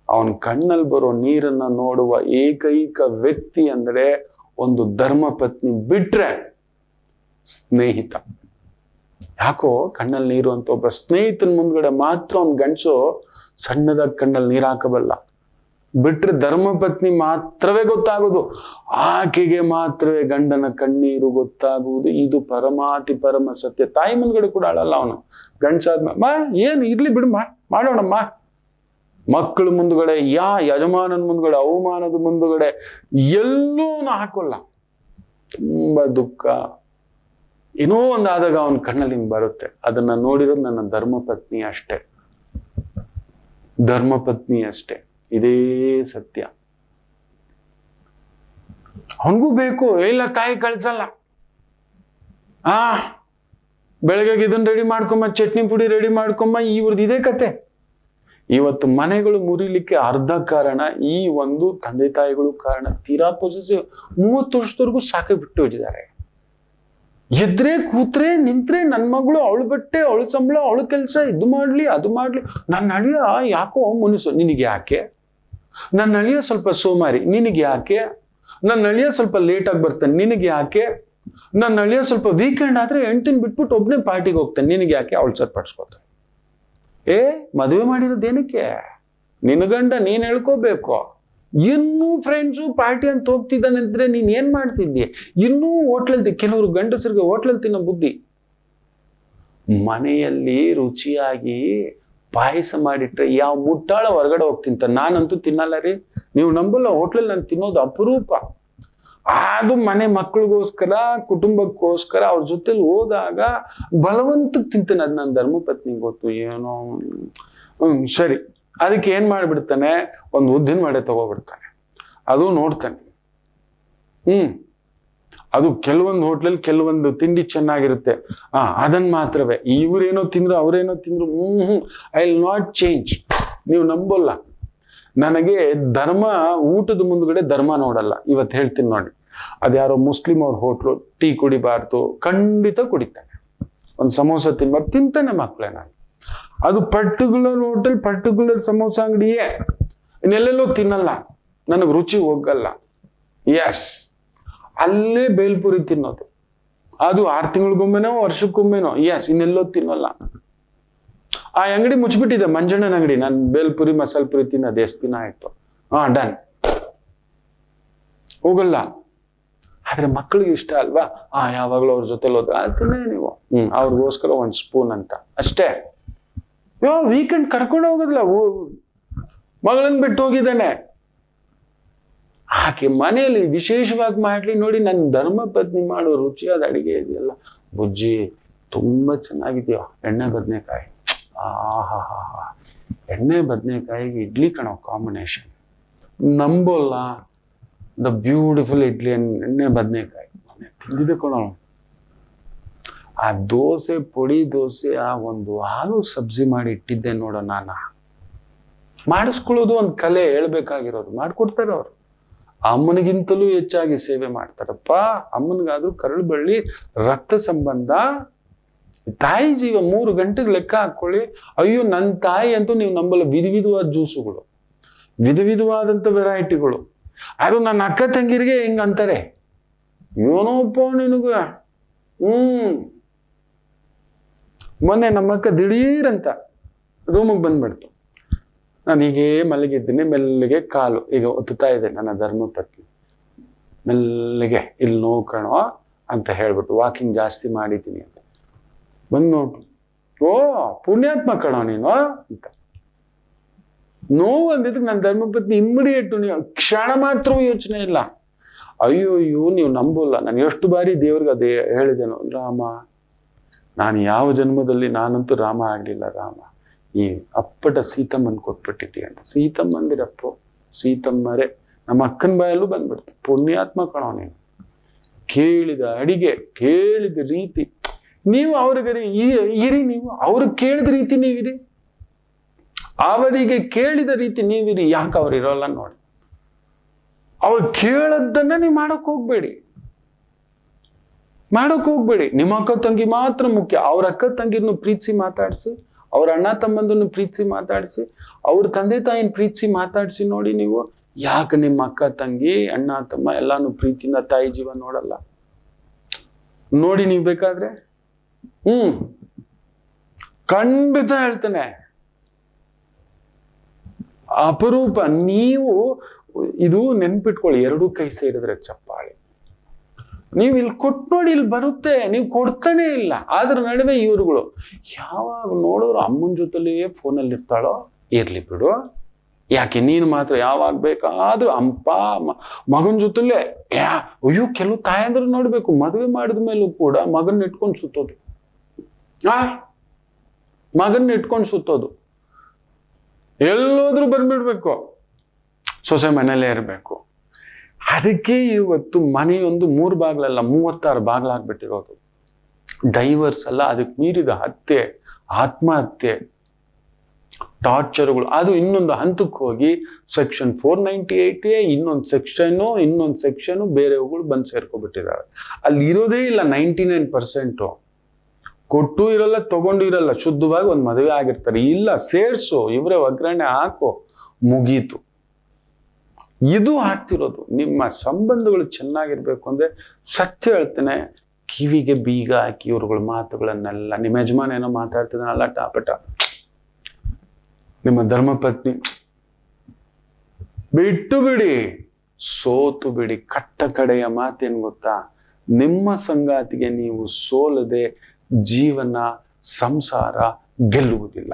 A: ಅವನ ಕಣ್ಣಲ್ಲಿ ಬರೋ ನೀರನ್ನ ನೋಡುವ ಏಕೈಕ ವ್ಯಕ್ತಿ ಅಂದ್ರೆ ಒಂದು ಧರ್ಮಪತ್ನಿ ಬಿಟ್ರೆ ಸ್ನೇಹಿತ. ಯಾಕೋ ಕಣ್ಣಲ್ಲಿ ನೀರು ಅಂತ ಒಬ್ಬ ಸ್ನೇಹಿತನ ಮುಂದ್ಗಡೆ ಮಾತ್ರ ಅವ್ನ ಗಂಡಸು ಸಣ್ಣದಾಗಿ ಕಣ್ಣಲ್ಲಿ ನೀರು ಹಾಕಬಲ್ಲ. ಬಿಟ್ರೆ ಧರ್ಮಪತ್ನಿ ಮಾತ್ರವೇ ಗೊತ್ತಾಗುದು. ಆಕೆಗೆ ಮಾತ್ರವೇ ಗಂಡನ ಕಣ್ಣೀರು ಗೊತ್ತಾಗುವುದು. ಇದು ಪರಮಾತಿ ಪರಮ ಸತ್ಯ. ತಾಯಿ ಮುಂದ್ಗಡೆ ಕೂಡ ಅಳಲ್ಲ ಅವನು. ಗಂಡಸಾದ್ಮ ಏನು ಇರ್ಲಿ ಬಿಡಮ್ಮ, ಮಾಡೋಣಮ್ಮ. ಮಕ್ಕಳ ಮುಂದ್ಗಡೆ, ಯಜಮಾನನ ಮುಂದ್ಗಡೆ, ಅವಮಾನದ ಮುಂದ್ಗಡೆ ಎಲ್ಲೂ ಹಾಕೋಲ್ಲ. ತುಂಬಾ ದುಃಖ, ಏನೋ ಒಂದಾದಾಗ ಅವನ ಕಣ್ಣಲ್ಲಿ ಬರುತ್ತೆ. ಅದನ್ನ ನೋಡಿರೋದು ನನ್ನ ಧರ್ಮಪತ್ನಿ ಅಷ್ಟೇ, ಧರ್ಮಪತ್ನಿ ಅಷ್ಟೇ. ಇದೇ ಸತ್ಯ. ಅವನಿಗೂ ಬೇಕು, ಇಲ್ಲ ಕಾಯಿ ಕಳ್ಸಲ್ಲ. ಬೆಳಗ್ಗೆ ಇದನ್ನ ರೆಡಿ ಮಾಡ್ಕೊಂಬ, ಚಟ್ನಿ ಪುಡಿ ರೆಡಿ ಮಾಡ್ಕೊಂಬ, ಇವ್ರದ್ದು ಇದೇ ಕತೆ. ಇವತ್ತು ಮನೆಗಳು ಮುರಿಲಿಕ್ಕೆ ಅರ್ಧ ಕಾರಣ ಈ ಒಂದು ತಂದೆ ತಾಯಿಗಳು ಕಾರಣ. ತೀರಾ ಪೊಸೆಸಿವ್. 30 ವರ್ಷದವರೆಗೂ ಸಾಕಿ ಬಿಟ್ಟು ಹೋಗಿದ್ದಾರೆ. ಎದ್ರೆ ಕೂತ್ರೆ ನಿಂತ್ರೆ ನನ್ನ ಮಗಳು, ಅವಳು ಬಟ್ಟೆ, ಅವಳು ಸಂಬಳ, ಅವಳು ಕೆಲಸ, ಇದು ಮಾಡ್ಲಿ ಅದು ಮಾಡ್ಲಿ. ನನ್ನ ಅಳಿಯ ಯಾಕೋ ಮುನಿಸು, ನಿನಗೆ ಯಾಕೆ? ನನ್ನ ಅಳಿಯ ಸ್ವಲ್ಪ ಸೋಮಾರಿ, ನಿನಗೆ ಯಾಕೆ? ನನ್ನ ಅಳಿಯ ಸ್ವಲ್ಪ ಲೇಟಾಗಿ ಬರ್ತಾನೆ, ನಿನಗೆ ಯಾಕೆ? ನನ್ನ ಅಳಿಯ ಸ್ವಲ್ಪ ವೀಕೆಂಡ್ ಆದ್ರೆ 8 ಬಿಟ್ಬಿಟ್ಟು ಒಬ್ಬನೇ ಪಾರ್ಟಿಗೆ ಹೋಗ್ತಾನೆ, ನಿನಗೆ ಯಾಕೆ? ಅವಳು ಸರಿಪಡಿಸ್ಕೊತಾನೆ. ಮದುವೆ ಮಾಡಿರೋದೇನಕ್ಕೆ? ನಿನ್ನ ಗಂಡ ನೀನ್ ಹೇಳ್ಕೋಬೇಕು. ಇನ್ನೂ ಫ್ರೆಂಡ್ಸು ಪಾರ್ಟಿ ಅಂತ ಹೋಗ್ತಿದ್ದಾನೆ ಅಂದ್ರೆ ನೀನ್ ಏನ್ ಮಾಡ್ತಿದ್ದಿ? ಇನ್ನೂ ಹೋಟ್ಲಲ್ಲಿ, ಕೆಲವರು ಗಂಡಸರಿಗೆ ಹೋಟ್ಲಲ್ಲಿ ತಿನ್ನೋ ಬುದ್ಧಿ. ಮನೆಯಲ್ಲಿ ರುಚಿಯಾಗಿ ಪಾಯಸ ಮಾಡಿಟ್ರೆ ಯಾವ ಮುಟ್ಟಾಳ ಹೊರಗಡೆ ಹೋಗ್ತಿಂತ. ನಾನಂತೂ ತಿನ್ನಲ್ಲ ರೀ, ನೀವು ನಂಬಲ್ಲ. ಹೋಟ್ಲಲ್ಲಿ ನಾನು ತಿನ್ನೋದು ಅಪರೂಪ. ಅದು ಮನೆ ಮಕ್ಕಳಿಗೋಸ್ಕರ, ಕುಟುಂಬಕ್ಕೋಸ್ಕರ ಅವ್ರ ಜೊತೆಲಿ ಹೋದಾಗ ಬಲವಂತಕ್ಕೆ ತಿಂತಾನೆ. ಅದು ನನ್ನ ಧರ್ಮಪತ್ನಿಗೆ ಗೊತ್ತು. ಏನೋ ಸರಿ, ಅದಕ್ಕೆ ಏನ್ ಮಾಡ್ಬಿಡ್ತಾನೆ, ಒಂದು ಉದ್ದಿನ ವಡೆ ತಗೋಬಿಡ್ತಾನೆ. ಅದು ನೋಡ್ತಾನೆ. ಅದು ಕೆಲವೊಂದು ಹೋಟ್ಲಲ್ಲಿ ಕೆಲವೊಂದು ತಿಂಡಿ ಚೆನ್ನಾಗಿರುತ್ತೆ. ಅದನ್ನ ಮಾತ್ರವೇ. ಇವ್ರೇನೋ ತಿಂದ್ರು, ಅವ್ರೇನೋ ತಿಂದ್ರು, ಐ ವಿಲ್ ನಾಟ್ ಚೇಂಜ್. ನೀವು ನಂಬೋಲ್ಲ. ನನಗೆ ಧರ್ಮ, ಊಟದ ಮುಂದ್ಗಡೆ ಧರ್ಮ ನೋಡಲ್ಲ. ಇವತ್ತು ಹೇಳ್ತೀನಿ ನೋಡಿ. ಅದ್ಯಾರೋ ಮುಸ್ಲಿಂ ಅವ್ರ ಹೋಟ್ಲು, ಟೀ ಕುಡಿಬಾರ್ದು, ಖಂಡಿತ ಕುಡಿತಾನೆ. ಒಂದು ಸಮೋಸ ತಿನ್ಬಾರ್ದು, ತಿಂತಾನೆ ಮಕ್ಕಳೇ. ನಾನು ಅದು ಪರ್ಟಿಕ್ಯುಲರ್ ಹೋಟೆಲ್, ಪರ್ಟಿಕ್ಯುಲರ್ ಸಮೋಸ ಅಂಗಡಿಯೇ, ಇನ್ನೆಲ್ಲೆಲ್ಲೋ ತಿನ್ನಲ್ಲ. ನನಗೆ ರುಚಿ ಹೋಗಲ್ಲ. ಎಸ್, ಅಲ್ಲೇ ಬೇಲ್ಪುರಿ ತಿನ್ನೋದು. ಅದು 6 ತಿಂಗಳಿಗೊಮ್ಮೆನೋ ವರ್ಷಕ್ಕೊಮ್ಮೆನೋ. ಎಸ್, ಇನ್ನೆಲ್ಲೋ ತಿನ್ನಲ್ಲ. ಆ ಅಂಗಡಿ ಮುಚ್ಚಿಬಿಟ್ಟಿದೆ, ಮಂಜಣ್ಣನ ಅಂಗಡಿ. ನಾನು ಬೇಲ್ಪುರಿ ಮಸಾಲೆ ಪುರಿ ತಿನ್ನೋದು ಎಷ್ಟು ದಿನ ಆಯ್ತು. ಡನ್, ಹೋಗಲ್ಲ. ಆದ್ರೆ ಮಕ್ಕಳಿಗೆ ಇಷ್ಟ ಅಲ್ವಾ, ಯಾವಾಗ್ಲೂ ಅವ್ರ ಜೊತೆಲಿ ಹೋದ ಅದನ್ನೇ ನೀವು ಅವ್ರಿಗೋಸ್ಕರ ಒಂದ್ ಸ್ಪೂನ್ ಅಂತ ಅಷ್ಟೇ. ವೀಕೆಂಡ್ ಕರ್ಕೊಂಡು ಹೋಗೋದಿಲ್ಲ, ಮಗಳನ್ ಬಿಟ್ಟು ಹೋಗಿದ್ದಾನೆ. ಆಕೆ ಮನೆಯಲ್ಲಿ ವಿಶೇಷವಾಗಿ ಮಾಡ್ಲಿ ನೋಡಿ, ನನ್ನ ಧರ್ಮ ಪತ್ನಿ ಮಾಡೋ ರುಚಿಯಾದ ಅಡಿಗೆ ಇದೆಯಲ್ಲ, ಬುಜ್ಜಿ ತುಂಬಾ ಚೆನ್ನಾಗಿದೆಯೋ, ಎಣ್ಣೆ ಬದನೆಕಾಯಿ, ಎಣ್ಣೆ ಬದನೆಕಾಯಿಗೆ ಇಡ್ಲಿ ಕಣೋ ಕಾಂಬಿನೇಷನ್, ನಂಬೋಲ್ಲ. ದ ಬ್ಯೂಟಿಫುಲ್ ಇಡ್ಲಿ ಎಣ್ಣೆ ಬದನೆಕಾಯಿ ತಿಂದಿದೆ ಕಣೋ. ಆ ದೋಸೆ, ಪುಡಿ ದೋಸೆ, ಆ ಒಂದು ಹಾಲು ಸಬ್ಜಿ ಮಾಡಿ ಇಟ್ಟಿದ್ದೆ ನೋಡೋ. ನಾನು ಮಾಡಿಸ್ಕೊಳ್ಳೋದು ಒಂದು ಕಲೆ, ಹೇಳ್ಬೇಕಾಗಿರೋದು ಮಾಡ್ಕೊಡ್ತಾರೆ ಅವರು. ಅಮ್ಮನಿಗಿಂತಲೂ ಹೆಚ್ಚಾಗಿ ಸೇವೆ ಮಾಡ್ತಾರಪ್ಪ. ಅಮ್ಮನಿಗಾದ್ರೂ ಕರಳು ಬಳ್ಳಿ ರಕ್ತ ಸಂಬಂಧ, ತಾಯಿ ಜೀವ 3 ಗಂಟೆಗೆ ಲೆಕ್ಕ ಹಾಕೊಳ್ಳಿ. ಅಯ್ಯೋ ನನ್ನ ತಾಯಿ ಅಂತೂ ನೀವು ನಂಬಲ್ಲ, ವಿಧವಾದ ಜ್ಯೂಸುಗಳು, ವಿಧವಾದಂಥ ವೆರೈಟಿಗಳು. ಅದು ನನ್ನ ಅಕ್ಕ ತಂಗಿರಿಗೆ ಹಿಂಗಂತಾರೆ, ಏನೋಪ್ಪ ನಿನಗ. ಮೊನ್ನೆ ನಮ್ಮಕ್ಕ ದಿಢೀರಂತ ರೂಮಿಗೆ ಬಂದ್ಬಿಡ್ತು. ನಾನು ಹೀಗೇ ಮಲಗಿದ್ದೀನಿ, ಮೆಲ್ಲಿಗೆ ಕಾಲು ಈಗ ಒತ್ತುತ್ತಾ ಇದೆ ನನ್ನ ಧರ್ಮಪತ್ನಿ. ಮೆಲ್ಲಿಗೆ ಇಲ್ಲಿ ನೋವು ಕಣೋ ಅಂತ ಹೇಳ್ಬಿಟ್ಟು, ವಾಕಿಂಗ್ ಜಾಸ್ತಿ ಮಾಡಿದ್ದೀನಿ ಅಂತ ಬಂದು ನೋಡು. ಪುಣ್ಯಾತ್ಮ ಕಣೋ ನೀನು ಅಂತ. ನೋವು ಅಂದಿದ್ದಕ್ಕೆ ನನ್ನ ಧರ್ಮಪತ್ನಿ ಇಮ್ಮಿಡಿಯೇಟು, ನೀವು ಕ್ಷಣ ಮಾತ್ರವೂ ಯೋಚನೆ ಇಲ್ಲ. ಅಯ್ಯೋ ನೀವು ನಂಬೋಲ್ಲ, ನಾನು ಎಷ್ಟು ಬಾರಿ ದೇವ್ರಿಗೆ ಅದೇ ಹೇಳಿದೆನೋ, ರಾಮ ನಾನು ಯಾವ ಜನ್ಮದಲ್ಲಿ ನಾನಂತೂ ರಾಮ ಆಗ್ಲಿಲ್ಲ, ರಾಮ ಈ ಅಪ್ಪಟ ಸೀತಮ್ಮನ್ ಕೊಟ್ಬಿಟ್ಟಿದ್ದೀಯ ಅಂತ. ಸೀತಮ್ಮಂದಿರಪ್ಪು, ಸೀತಮ್ಮರೇ ನಮ್ಮ ಅಕ್ಕನ ಬಾಯಲ್ಲೂ ಬಂದ್ಬಿಡ್ತು. ಪುಣ್ಯಾತ್ಮ ಕಣೋ ನೀನು. ಕೇಳಿದ ಅಡಿಗೆ, ಕೇಳಿದ ರೀತಿ, ನೀವು ಅವ್ರಿಗೆ ಇರಿ, ನೀವು ಅವ್ರಿಗೆ ಕೇಳಿದ ರೀತಿ ನೀವಿರಿ, ಅವರಿಗೆ ಕೇಳಿದ ರೀತಿ ನೀವಿರಿ. ಯಾಕೆ ಅವ್ರು ಇರೋಲ್ಲ ನೋಡಿ. ಅವ್ರು ಕೇಳದ್ದನ್ನ ನೀವು ಮಾಡಕ್ ಹೋಗ್ಬೇಡಿ. ನಿಮ್ಮ ಅಕ್ಕ ತಂಗಿ ಮಾತ್ರ ಮುಖ್ಯ. ಅವ್ರ ಅಕ್ಕ ತಂಗಿರ್ನು ಪ್ರೀತಿಸಿ ಮಾತಾಡಿಸಿ, ಅವ್ರ ಅಣ್ಣ ತಮ್ಮಂದನ್ನು ಪ್ರೀತಿಸಿ ಮಾತಾಡಿಸಿ, ಅವ್ರ ತಂದೆ ತಾಯಿನ ಪ್ರೀತಿಸಿ ಮಾತಾಡಿಸಿ ನೋಡಿ ನೀವು. ಯಾಕೆ ನಿಮ್ಮ ಅಕ್ಕ ತಂಗಿ ಅಣ್ಣ ತಮ್ಮ ಎಲ್ಲಾನು ಪ್ರೀತಿಯಿಂದ ತಾಯಿ ಜೀವ ನೋಡಲ್ಲ? ನೋಡಿ ನೀವು ಬೇಕಾದ್ರೆ. ಖಂಡಿತ ಹೇಳ್ತಾನೆ, ಅಪರೂಪ. ನೀವು ಇದು ನೆನ್ಪಿಟ್ಕೊಳ್ಳಿ, 2 ಕೈ ಸೇರಿದ್ರೆ ಚಪ್ಪಾಳೆ. ನೀವು ಇಲ್ಲಿ ಕೊಟ್ಟು ನೋಡಿ, ಇಲ್ಲಿ ಬರುತ್ತೆ. ನೀವು ಕೊಡ್ತಾನೆ ಇಲ್ಲ. ಅದ್ರ ನಡುವೆ ಇವ್ರುಗಳು ಯಾವಾಗ ನೋಡೋರು ಅಮ್ಮನ ಜೊತೆಲಿಯೇ ಫೋನಲ್ಲಿ ಇರ್ತಾಳೋ, ಇರ್ಲಿ ಬಿಡು, ಯಾಕೆ ನೀನು ಮಾತ್ರ ಯಾವಾಗ ಬೇಕಾದ್ರೂ ಮಗನ ಜೊತೆಲೇ. ಅಯ್ಯೋ, ಕೆಲವು ತಾಯಂದ್ರು ನೋಡ್ಬೇಕು, ಮದುವೆ ಮಾಡಿದ ಮೇಲೂ ಕೂಡ ಮಗನ್ನ ಇಟ್ಕೊಂಡು ಸುತ್ತೋದು. ಮಗನ್ನ ಇಟ್ಕೊಂಡು ಸುತ್ತೋದು. ಎಲ್ಲೋದ್ರೂ ಬಂದ್ಬಿಡ್ಬೇಕು, ಸೊಸೆ ಮನೇಲೇ ಇರಬೇಕು. ಅದಕ್ಕೆ ಇವತ್ತು ಮನೆಯೊಂದು 3 ಬಾಗ್ಲಲ್ಲ 36 ಬಾಗ್ಲಾಗ್ಬಿಟ್ಟಿರೋದು. ಡೈವರ್ಸ್ ಅಲ್ಲ, ಅದಕ್ಕೆ ಮೀರಿದ ಹತ್ಯೆ, ಆತ್ಮಹತ್ಯೆ, ಟಾರ್ಚರ್ಗಳು. ಅದು ಇನ್ನೊಂದು ಹಂತಕ್ಕೆ ಹೋಗಿ ಸೆಕ್ಷನ್ 498 ಇನ್ನೊಂದು ಸೆಕ್ಷನ್ ಬೇರೆವುಗಳು ಬಂದು ಸೇರ್ಕೊಬಿಟ್ಟಿದ್ದಾರೆ. ಅಲ್ಲಿ ಇರೋದೇ ಇಲ್ಲ 99%. ಕೊಟ್ಟು ಇರಲ್ಲ, ತಗೊಂಡು ಇರಲ್ಲ, ಶುದ್ಧವಾಗಿ ಒಂದು ಮದುವೆ ಆಗಿರ್ತಾರೆ. ಇಲ್ಲ, ಸೇರ್ಸು, ಇವರೇ ಒಗ್ಗರಣೆ ಹಾಕೋ, ಮುಗೀತು. ಇದು ಆಗ್ತಿರೋದು. ನಿಮ್ಮ ಸಂಬಂಧಗಳು ಚೆನ್ನಾಗಿರ್ಬೇಕು ಅಂದ್ರೆ ಸತ್ಯ ಹೇಳ್ತೇನೆ, ಕಿವಿಗೆ ಬೀಗ ಹಾಕಿ ಇವ್ರುಗಳ ಮಾತುಗಳನ್ನೆಲ್ಲ, ನಿಮ್ಮ ಯಜಮಾನ ಏನೋ ಮಾತಾಡ್ತಿದ್ದಾನಲ್ಲ ಟಾಪಟ, ನಿಮ್ಮ ಧರ್ಮಪತ್ನಿ ಬಿಟ್ಟು ಬಿಡಿ, ಸೋತು ಬಿಡಿ. ಕಟ್ಟ ಕಡೆಯ ಮಾತೇನು ಗೊತ್ತಾ? ನಿಮ್ಮ ಸಂಗಾತಿಗೆ ನೀವು ಸೋಲದೆ ಜೀವನ ಸಂಸಾರ ಗೆಲ್ಲುವುದಿಲ್ಲ.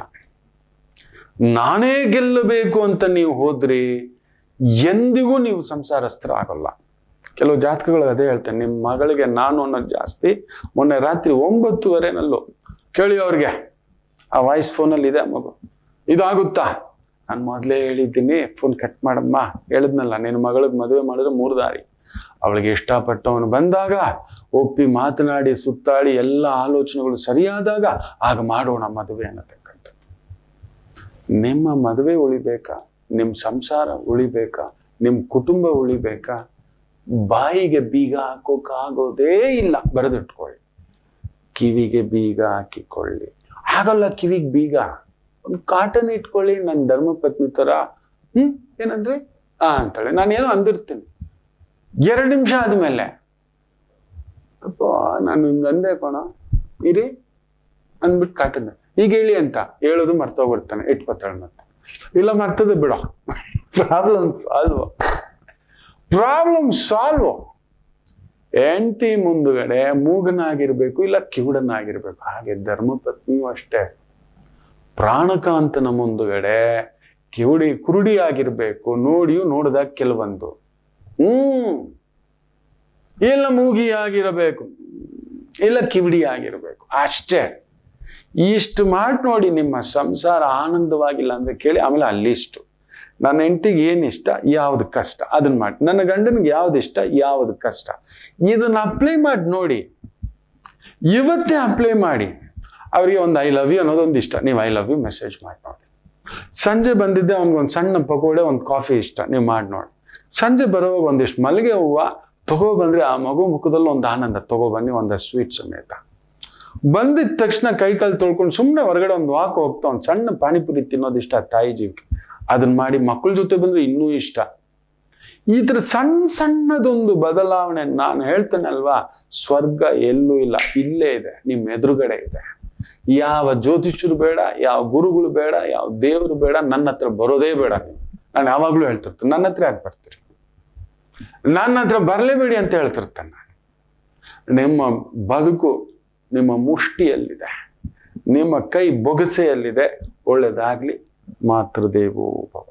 A: ನಾನೇ ಗೆಲ್ಲಬೇಕು ಅಂತ ನೀವು ಹೋದ್ರಿ, ಎಂದಿಗೂ ನೀವು ಸಂಸಾರಸ್ಥರ ಆಗಲ್ಲ. ಕೆಲವು ಜಾತಕಗಳು ಅದೇ ಹೇಳ್ತೇನೆ. ನಿಮ್ಮ ಮಗಳಿಗೆ ನಾನು ಅನ್ನೋದು ಜಾಸ್ತಿ. ಮೊನ್ನೆ ರಾತ್ರಿ 9:30 ಕೇಳಿ ಅವ್ರಿಗೆ, ಆ ವಾಯ್ಸ್ ಫೋನಲ್ಲಿ ಇದೆ, ಮಗು ಇದಾಗುತ್ತಾ? ನಾನು ಮೊದಲೇ ಹೇಳಿದ್ದೀನಿ, ಫೋನ್ ಕಟ್ ಮಾಡಮ್ಮ. ಹೇಳಿದ್ನಲ್ಲ, ನಿನ್ನ ಮಗಳಿಗೆ ಮದುವೆ ಮಾಡಿದ್ರೆ 3 ದಾರಿ. ಅವಳಿಗೆ ಇಷ್ಟಪಟ್ಟವನು ಬಂದಾಗ, ಒಪ್ಪಿ ಮಾತನಾಡಿ ಸುತ್ತಾಡಿ ಎಲ್ಲ ಆಲೋಚನೆಗಳು ಸರಿಯಾದಾಗ ಆಗ ಮಾಡೋಣ ಮದುವೆ ಅನ್ನತಕ್ಕಂಥ. ನಿಮ್ಮ ಮದುವೆ ಉಳಿಬೇಕಾ? ನಿಮ್ಮ ಸಂಸಾರ ಉಳಿಬೇಕಾ? ನಿಮ್ಮ ಕುಟುಂಬ ಉಳಿಬೇಕಾ? ಬಾಯಿಗೆ ಬೀಗ ಹಾಕೋಕ್ಕಾಗೋದೇ ಇಲ್ಲ. ಬರೆದಿಟ್ಕೊಳ್ಳಿ, ಕಿವಿಗೆ ಬೀಗ ಹಾಕಿಕೊಳ್ಳಿ. ಆಗಲ್ಲ ಕಿವಿಗೆ ಬೀಗ, ಒಂದು ಕಾಟನ್ ಇಟ್ಕೊಳ್ಳಿ. ನನ್ನ ಧರ್ಮಪತ್ನಿ ತರ ಏನಂದ್ರೆ ಅಂತಾಳೆ. ನಾನೇನೋ ಅಂದಿರ್ತೀನಿ, 2 ನಿಮಿಷ ಆದ್ಮೇಲೆ ಅಪ್ಪ ನಾನು ಹಿಂಗಂದೆ ಕೋಣ ಇರಿ ಅಂದ್ಬಿಟ್ಟು ಕಾಟನ್ ಈಗ ಹೇಳಿ ಅಂತ ಹೇಳೋದು ಮರ್ತೋಗ್ಬಿಡ್ತಾನೆ, ಇಟ್ಕೊತಾಳೆ. ಮತ್ತೆ ಇಲ್ಲ ಮರ್ತದೆ ಬಿಡೋ, ಪ್ರಾಬ್ಲಮ್ ಸಾಲ್ವ್. ಹೆಂಡತಿ ಮುಂದುಗಡೆ ಮೂಗನಾಗಿರ್ಬೇಕು, ಇಲ್ಲ ಕಿವುಡನಾಗಿರ್ಬೇಕು. ಹಾಗೆ ಧರ್ಮಪತ್ನಿಯೂ ಅಷ್ಟೇ, ಪ್ರಾಣಕಾಂತನ ಮುಂದುಗಡೆ ಕುರುಡಿ ಆಗಿರ್ಬೇಕು, ನೋಡಿಯೂ ನೋಡಿದಾಗ ಕೆಲವೊಂದು. ಇಲ್ಲ ಮೂಗಿ ಆಗಿರಬೇಕು, ಇಲ್ಲ ಕಿವಿಡಿ ಆಗಿರ್ಬೇಕು, ಅಷ್ಟೇ. ಇಷ್ಟು ಮಾಡಿ ನೋಡಿ, ನಿಮ್ಮ ಸಂಸಾರ ಆನಂದವಾಗಿಲ್ಲ ಅಂದ್ರೆ ಕೇಳಿ. ಆಮೇಲೆ ಅಲ್ಲಿಷ್ಟು, ನನ್ನ ಹೆಂಡತಿಗೆ ಏನಿಷ್ಟ, ಯಾವ್ದು ಕಷ್ಟ, ಅದನ್ನ ಮಾಡಿ. ನನ್ನ ಗಂಡನಿಗೆ ಯಾವ್ದು ಇಷ್ಟ, ಯಾವ್ದು ಕಷ್ಟ, ಇದನ್ನ ಅಪ್ಲೈ ಮಾಡಿ ನೋಡಿ. ಇವತ್ತೇ ಅಪ್ಲೈ ಮಾಡಿ. ಅವರಿಗೆ ಒಂದು ಐ ಲವ್ ಯು ಅನ್ನೋದೊಂದು ಇಷ್ಟ, ನೀವು ಐ ಲವ್ ಯು ಮೆಸೇಜ್ ಮಾಡಿ ನೋಡಿ. ಸಂಜೆ ಬಂದಿದ್ದೆ ಅವ್ನಿಗೊಂದು ಸಣ್ಣ ಪಕೋಡೆ, ಒಂದು ಕಾಫಿ ಇಷ್ಟ, ನೀವು ಮಾಡಿ ನೋಡಿ. ಸಂಜೆ ಬರುವಾಗ ಒಂದಿಷ್ಟು ಮಲ್ಲಿಗೆ ಹೂವು ತಗೊಬಂದ್ರೆ ಆ ಮಗು ಮುಖದಲ್ಲಿ ಒಂದು ಆನಂದ. ತಗೊಬನ್ನಿ ಒಂದಷ್ಟು ಸ್ವೀಟ್ ಸಮೇತ. ಬಂದಿದ ತಕ್ಷಣ ಕೈ ಕಾಲು ತೊಳ್ಕೊಂಡು ಸುಮ್ಮನೆ ಹೊರಗಡೆ ಒಂದು ವಾಕ್ ಹೋಗ್ತಾ ಒಂದು ಸಣ್ಣ ಪಾನಿಪುರಿ ತಿನ್ನೋದು ಇಷ್ಟ ತಾಯಿ ಜೀವಿಗೆ. ಅದನ್ನ ಮಾಡಿ ಮಕ್ಕಳ ಜೊತೆ ಬಂದ್ರೆ ಇನ್ನೂ ಇಷ್ಟ. ಈ ತರ ಸಣ್ಣ ಸಣ್ಣದೊಂದು ಬದಲಾವಣೆ. ನಾನು ಹೇಳ್ತೇನಲ್ವಾ, ಸ್ವರ್ಗ ಎಲ್ಲೂ ಇಲ್ಲ, ಇಲ್ಲೇ ಇದೆ, ನಿಮ್ಮ ಎದುರುಗಡೆ ಇದೆ. ಯಾವ ಜ್ಯೋತಿಷ್ಯರು ಬೇಡ, ಯಾವ ಗುರುಗಳು ಬೇಡ, ಯಾವ ದೇವರು ಬೇಡ, ನನ್ನ ಹತ್ರ ಬರೋದೇ ಬೇಡ. ನೀವು, ನಾನು ಯಾವಾಗ್ಲೂ ಹೇಳ್ತಿರ್ತೇನೆ, ನನ್ನ ಹತ್ರ ಯಾಕೆ ಬರ್ತೀರಿ, ನನ್ನ ಹತ್ರ ಬರಲೇಬೇಡಿ ಅಂತ ಹೇಳ್ತಿರ್ತೇನೆ ನಾನು. ನಿಮ್ಮ ಬದುಕು ನಿಮ್ಮ ಮುಷ್ಟಿಯಲ್ಲಿದೆ, ನಿಮ್ಮ ಕೈ ಬೊಗಸೆಯಲ್ಲಿದೆ. ಒಳ್ಳೆದಾಗ್ಲಿ. ಮಾತೃದೇವೋ ಭವ.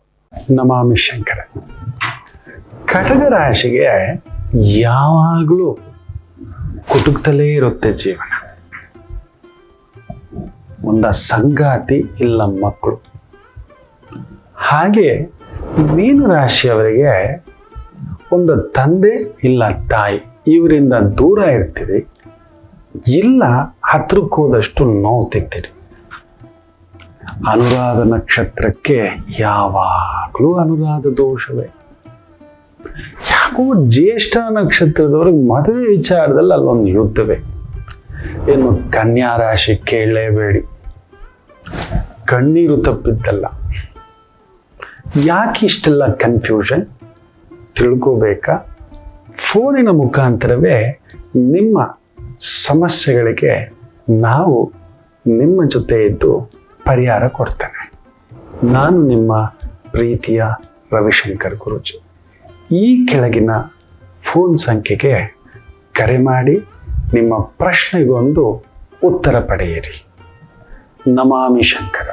A: ನಮಾಮಿ ಶಂಕರ. ಕಟಕ ರಾಶಿಗೆ ಯಾವಾಗಲೂ ಕುಟುಕ್ತಲೇ ಇರುತ್ತೆ ಜೀವನ. ಒಂದ ಸಂಗಾತಿ ಇಲ್ಲ ಮಕ್ಕಳು. ಹಾಗೆ ಮೀನ ರಾಶಿಯವರಿಗೆ ಒಂದು ತಂದೆ ಇಲ್ಲ ತಾಯಿ, ಇವರಿಂದ ದೂರ ಇರ್ತೀರಿ, ಇಲ್ಲ ಹತ್ರಕ್ಕೆ ಹೋದಷ್ಟು ನೋವು ತಿಂತೀರಿ. ಅನುರಾಧ ನಕ್ಷತ್ರಕ್ಕೆ ಯಾವಾಗಲೂ ಅನುರಾಧ ದೋಷವೇ. ಯಾಕೋ ಜ್ಯೇಷ್ಠ ನಕ್ಷತ್ರದವ್ರಿಗೆ ಮದುವೆ ವಿಚಾರದಲ್ಲಿ ಅಲ್ಲೊಂದು ಯುದ್ಧವೇ. ಇನ್ನು ಕನ್ಯಾ ರಾಶಿ ಕೇಳಲೇಬೇಡಿ, ಕಣ್ಣೀರು ತಪ್ಪಿದ್ದಲ್ಲ. ಯಾಕೆ ಇಷ್ಟೆಲ್ಲ ಕನ್ಫ್ಯೂಷನ್ ತಿಳ್ಕೋಬೇಕಾ? ಫೋನಿನ ಮುಖಾಂತರವೇ ನಿಮ್ಮ ಸಮಸ್ಯೆಗಳಿಗೆ ನಾವು ನಿಮ್ಮ ಜೊತೆ ಇದ್ದು ಪರಿಹಾರ ಕೊಡ್ತೇನೆ. ನಾನು ನಿಮ್ಮ ಪ್ರೀತಿಯ ರವಿಶಂಕರ್ ಗುರೂಜಿ. ಈ ಕೆಳಗಿನ ಫೋನ್ ಸಂಖ್ಯೆಗೆ ಕರೆ ಮಾಡಿ ನಿಮ್ಮ ಪ್ರಶ್ನೆಗೊಂದು ಉತ್ತರ ಪಡೆಯಿರಿ. ನಮಾಮಿ ಶಂಕರ.